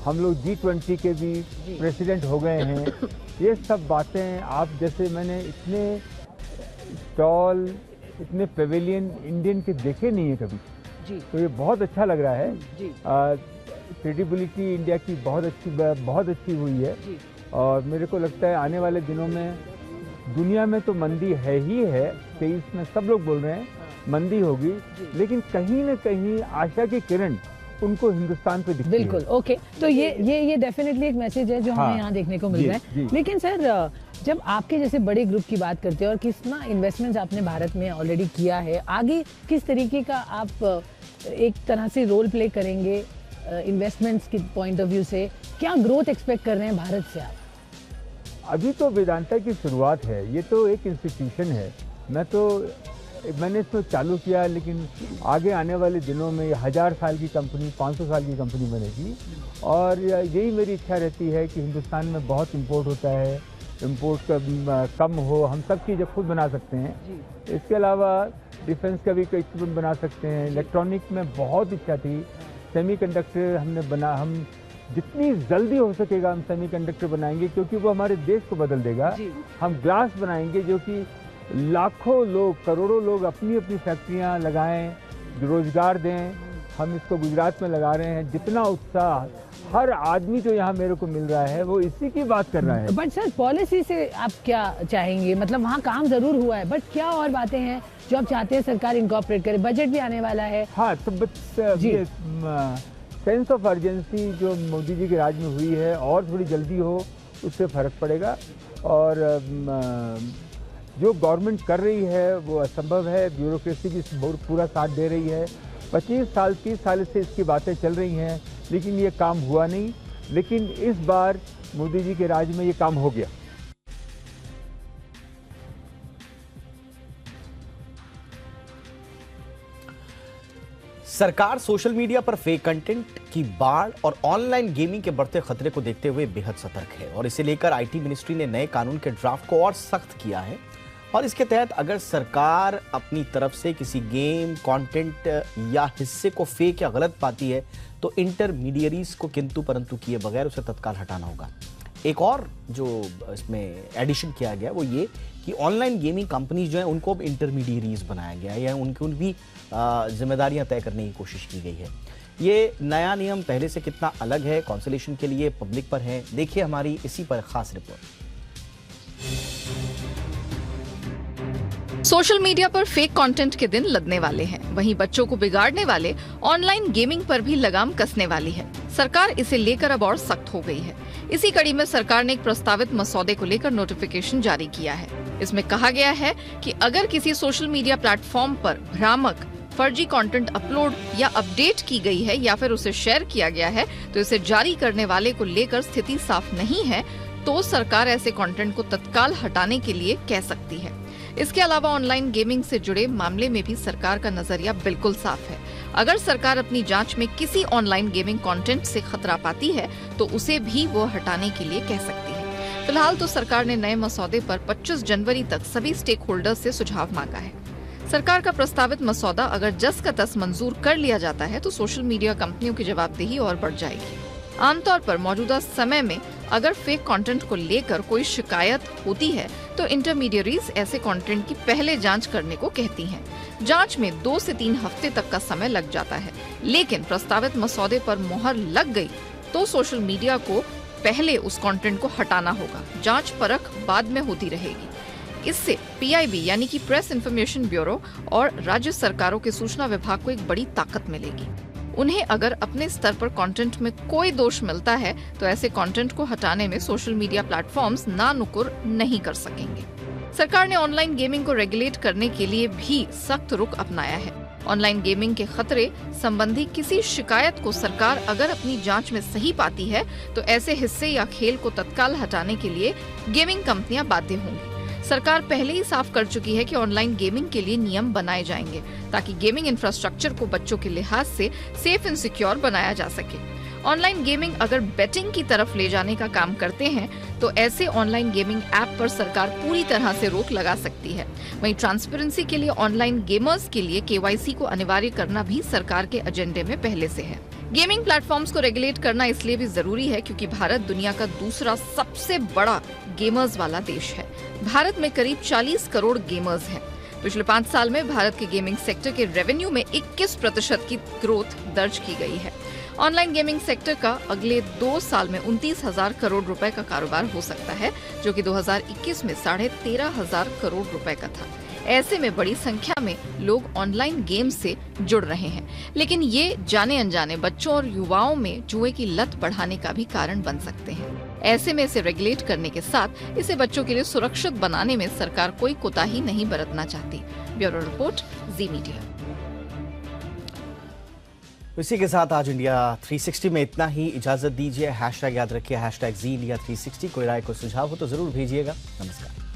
हम लोग G20 के भी प्रेसिडेंट हो गए हैं। ये सब बातें आप जैसे मैंने इतने स्टॉल, इतने पेवेलियन इंडियन के देखे नहीं है कभी, तो ये बहुत अच्छा लग रहा है। क्रेडिबिलिटी इंडिया की बहुत अच्छी हुई है और मेरे को लगता है आने वाले दिनों में दुनिया में तो मंदी है ही है, 23 में सब लोग बोल रहे हैं मंदी होगी, लेकिन कहीं ना कहीं आशा की किरण उनको हिंदुस्तान पे दिखती बिल्कुल, ओके। तो ये डेफिनेटली एक मैसेज है जो हमें यहाँ देखने को मिल रहा है। लेकिन सर, जब आपके जैसे बड़े ग्रुप की बात करते हैं और कितना इन्वेस्टमेंट आपने भारत में ऑलरेडी किया है, आगे किस तरीके का आप एक तरह से रोल प्ले करेंगे इन्वेस्टमेंट्स के पॉइंट ऑफ व्यू से, क्या ग्रोथ एक्सपेक्ट कर रहे हैं भारत से आप? अभी तो वेदांता की शुरुआत है, ये तो एक इंस्टीट्यूशन है। मैंने इसमें चालू किया, लेकिन आगे आने वाले दिनों में 1000 साल की कंपनी, 500 साल की कंपनी बनेगी। और यही मेरी इच्छा रहती है कि हिंदुस्तान में बहुत इंपोर्ट होता है, इंपोर्ट कम हो, हम सब चीज़ें खुद बना सकते हैं। इसके अलावा डिफेंस का भी कोई इक्विपमेंट बना सकते हैं। इलेक्ट्रॉनिक में बहुत इच्छा थी, सेमीकंडक्टर हम जितनी जल्दी हो सकेगा हम सेमीकंडक्टर बनाएंगे, क्योंकि वो हमारे देश को बदल देगा। हम ग्लास बनाएंगे जो कि लाखों लोग, करोड़ों लोग अपनी अपनी फैक्ट्रियां लगाएं, रोजगार दें। हम इसको गुजरात में लगा रहे हैं। जितना उत्साह हर आदमी जो यहाँ मेरे को मिल रहा है वो इसी की बात कर रहा है। बट सर, पॉलिसी से आप क्या चाहेंगे? मतलब वहाँ काम जरूर हुआ है, बट क्या और बातें हैं जो आप चाहते हैं सरकार इनकॉर्पोरेट करे? बजट भी आने वाला है। हाँ, तो सेंस ऑफ अर्जेंसी जो मोदी जी के राज में हुई है और थोड़ी जल्दी हो, उससे फर्क पड़ेगा। और जो गवर्नमेंट कर रही है वो असंभव है, ब्यूरोक्रेसी भी पूरा साथ दे रही है। 25 साल 30 साल से इसकी बातें चल रही हैं, लेकिन ये काम हुआ नहीं। लेकिन इस बार मोदी जी के राज में ये काम हो गया। सरकार सोशल मीडिया पर फेक कंटेंट की बाढ़ और ऑनलाइन गेमिंग के बढ़ते खतरे को देखते हुए बेहद सतर्क है और इसे लेकर आईटी मिनिस्ट्री ने नए कानून के ड्राफ्ट को और सख्त किया है। और इसके तहत अगर सरकार अपनी तरफ से किसी गेम, कंटेंट या हिस्से को फेक या गलत पाती है तो इंटरमीडियरीज को किंतु परंतु किए बगैर उसे तत्काल हटाना होगा। एक और जो इसमें एडिशन किया गया वो ये कि ऑनलाइन गेमिंग कंपनीज जो हैं उनको अब इंटरमीडियरीज बनाया गया है या उनकी भी जिम्मेदारियां तय करने की कोशिश की गई है। ये नया नियम पहले से कितना अलग है, कॉन्सुलेशन के लिए पब्लिक पर है। देखिए हमारी इसी पर खास रिपोर्ट। सोशल मीडिया पर फेक कंटेंट के दिन लगने वाले हैं, वहीं बच्चों को बिगाड़ने वाले ऑनलाइन गेमिंग पर भी लगाम कसने वाली है। सरकार इसे लेकर अब और सख्त हो गई है। इसी कड़ी में सरकार ने एक प्रस्तावित मसौदे को लेकर नोटिफिकेशन जारी किया है। इसमें कहा गया है कि अगर किसी सोशल मीडिया प्लेटफॉर्म पर भ्रामक, फर्जी कंटेंट अपलोड या अपडेट की गई है या फिर उसे शेयर किया गया है तो इसे जारी करने वाले को लेकर स्थिति साफ नहीं है तो सरकार ऐसे कंटेंट को तत्काल हटाने के लिए कह सकती है। इसके अलावा ऑनलाइन गेमिंग से जुड़े मामले में भी सरकार का नजरिया बिल्कुल साफ है। अगर सरकार अपनी जांच में किसी ऑनलाइन गेमिंग कंटेंट से खतरा पाती है तो उसे भी वो हटाने के लिए कह सकती है। फिलहाल तो सरकार ने नए मसौदे पर 25 जनवरी तक सभी स्टेक होल्डर्स से सुझाव मांगा है। सरकार का प्रस्तावित मसौदा अगर जस का तस मंजूर कर लिया जाता है तो सोशल मीडिया कंपनियों की जवाबदेही और बढ़ जाएगी। आमतौर पर मौजूदा समय में अगर फेक कंटेंट को लेकर कोई शिकायत होती है तो इंटरमीडियरीज ऐसे कंटेंट की पहले जांच करने को कहती हैं। जांच में 2 से 3 हफ्ते तक का समय लग जाता है, लेकिन प्रस्तावित मसौदे पर मोहर लग गई तो सोशल मीडिया को पहले उस कंटेंट को हटाना होगा। जांच परख बाद में होती रहेगी। इससे पीआईबी यानी कि प्रेस इन्फॉर्मेशन ब्यूरो और राज्य सरकारों के सूचना विभाग को एक बड़ी ताकत मिलेगी। उन्हें अगर अपने स्तर पर कंटेंट में कोई दोष मिलता है तो ऐसे कंटेंट को हटाने में सोशल मीडिया प्लेटफॉर्म्स नानुकुर नहीं कर सकेंगे। सरकार ने ऑनलाइन गेमिंग को रेगुलेट करने के लिए भी सख्त रुख अपनाया है। ऑनलाइन गेमिंग के खतरे संबंधी किसी शिकायत को सरकार अगर अपनी जांच में सही पाती है तो ऐसे हिस्से या खेल को तत्काल हटाने के लिए गेमिंग कंपनियां बाध्य होंगी। सरकार पहले ही साफ कर चुकी है कि ऑनलाइन गेमिंग के लिए नियम बनाए जाएंगे ताकि गेमिंग इंफ्रास्ट्रक्चर को बच्चों के लिहाज से सेफ एंड सिक्योर बनाया जा सके। ऑनलाइन गेमिंग अगर बेटिंग की तरफ ले जाने का काम करते हैं तो ऐसे ऑनलाइन गेमिंग ऐप पर सरकार पूरी तरह से रोक लगा सकती है। वहीं ट्रांसपेरेंसी के लिए ऑनलाइन गेमर्स के लिए केवाईसी को अनिवार्य करना भी सरकार के एजेंडे में पहले से है। गेमिंग प्लेटफॉर्म्स को रेगुलेट करना इसलिए भी जरूरी है क्योंकि भारत दुनिया का दूसरा सबसे बड़ा गेमर्स वाला देश है। भारत में करीब 40 करोड़ गेमर्स हैं। पिछले 5 साल में भारत के गेमिंग सेक्टर के रेवेन्यू में 21% की ग्रोथ दर्ज की गई है। ऑनलाइन गेमिंग सेक्टर का अगले 2 साल में 29,000 करोड़ रुपए का कारोबार हो सकता है, जो कि 2021 में 13,500 करोड़ रुपए का था। ऐसे में बड़ी संख्या में लोग ऑनलाइन गेम से जुड़ रहे हैं, लेकिन ये जाने अनजाने बच्चों और युवाओं में जुए की लत बढ़ाने का भी कारण बन सकते हैं। ऐसे में इसे रेगुलेट करने के साथ इसे बच्चों के लिए सुरक्षित बनाने में सरकार कोई कोताही नहीं बरतना चाहती। ब्यूरो रिपोर्ट, जी मीडिया। इसी के साथ आज इंडिया 360 में इतना ही। इजाजत दीजिए। हैशटैग याद रखिए, #ZIndia360। कोई राय को सुझाव हो तो जरूर भेजिएगा। नमस्कार।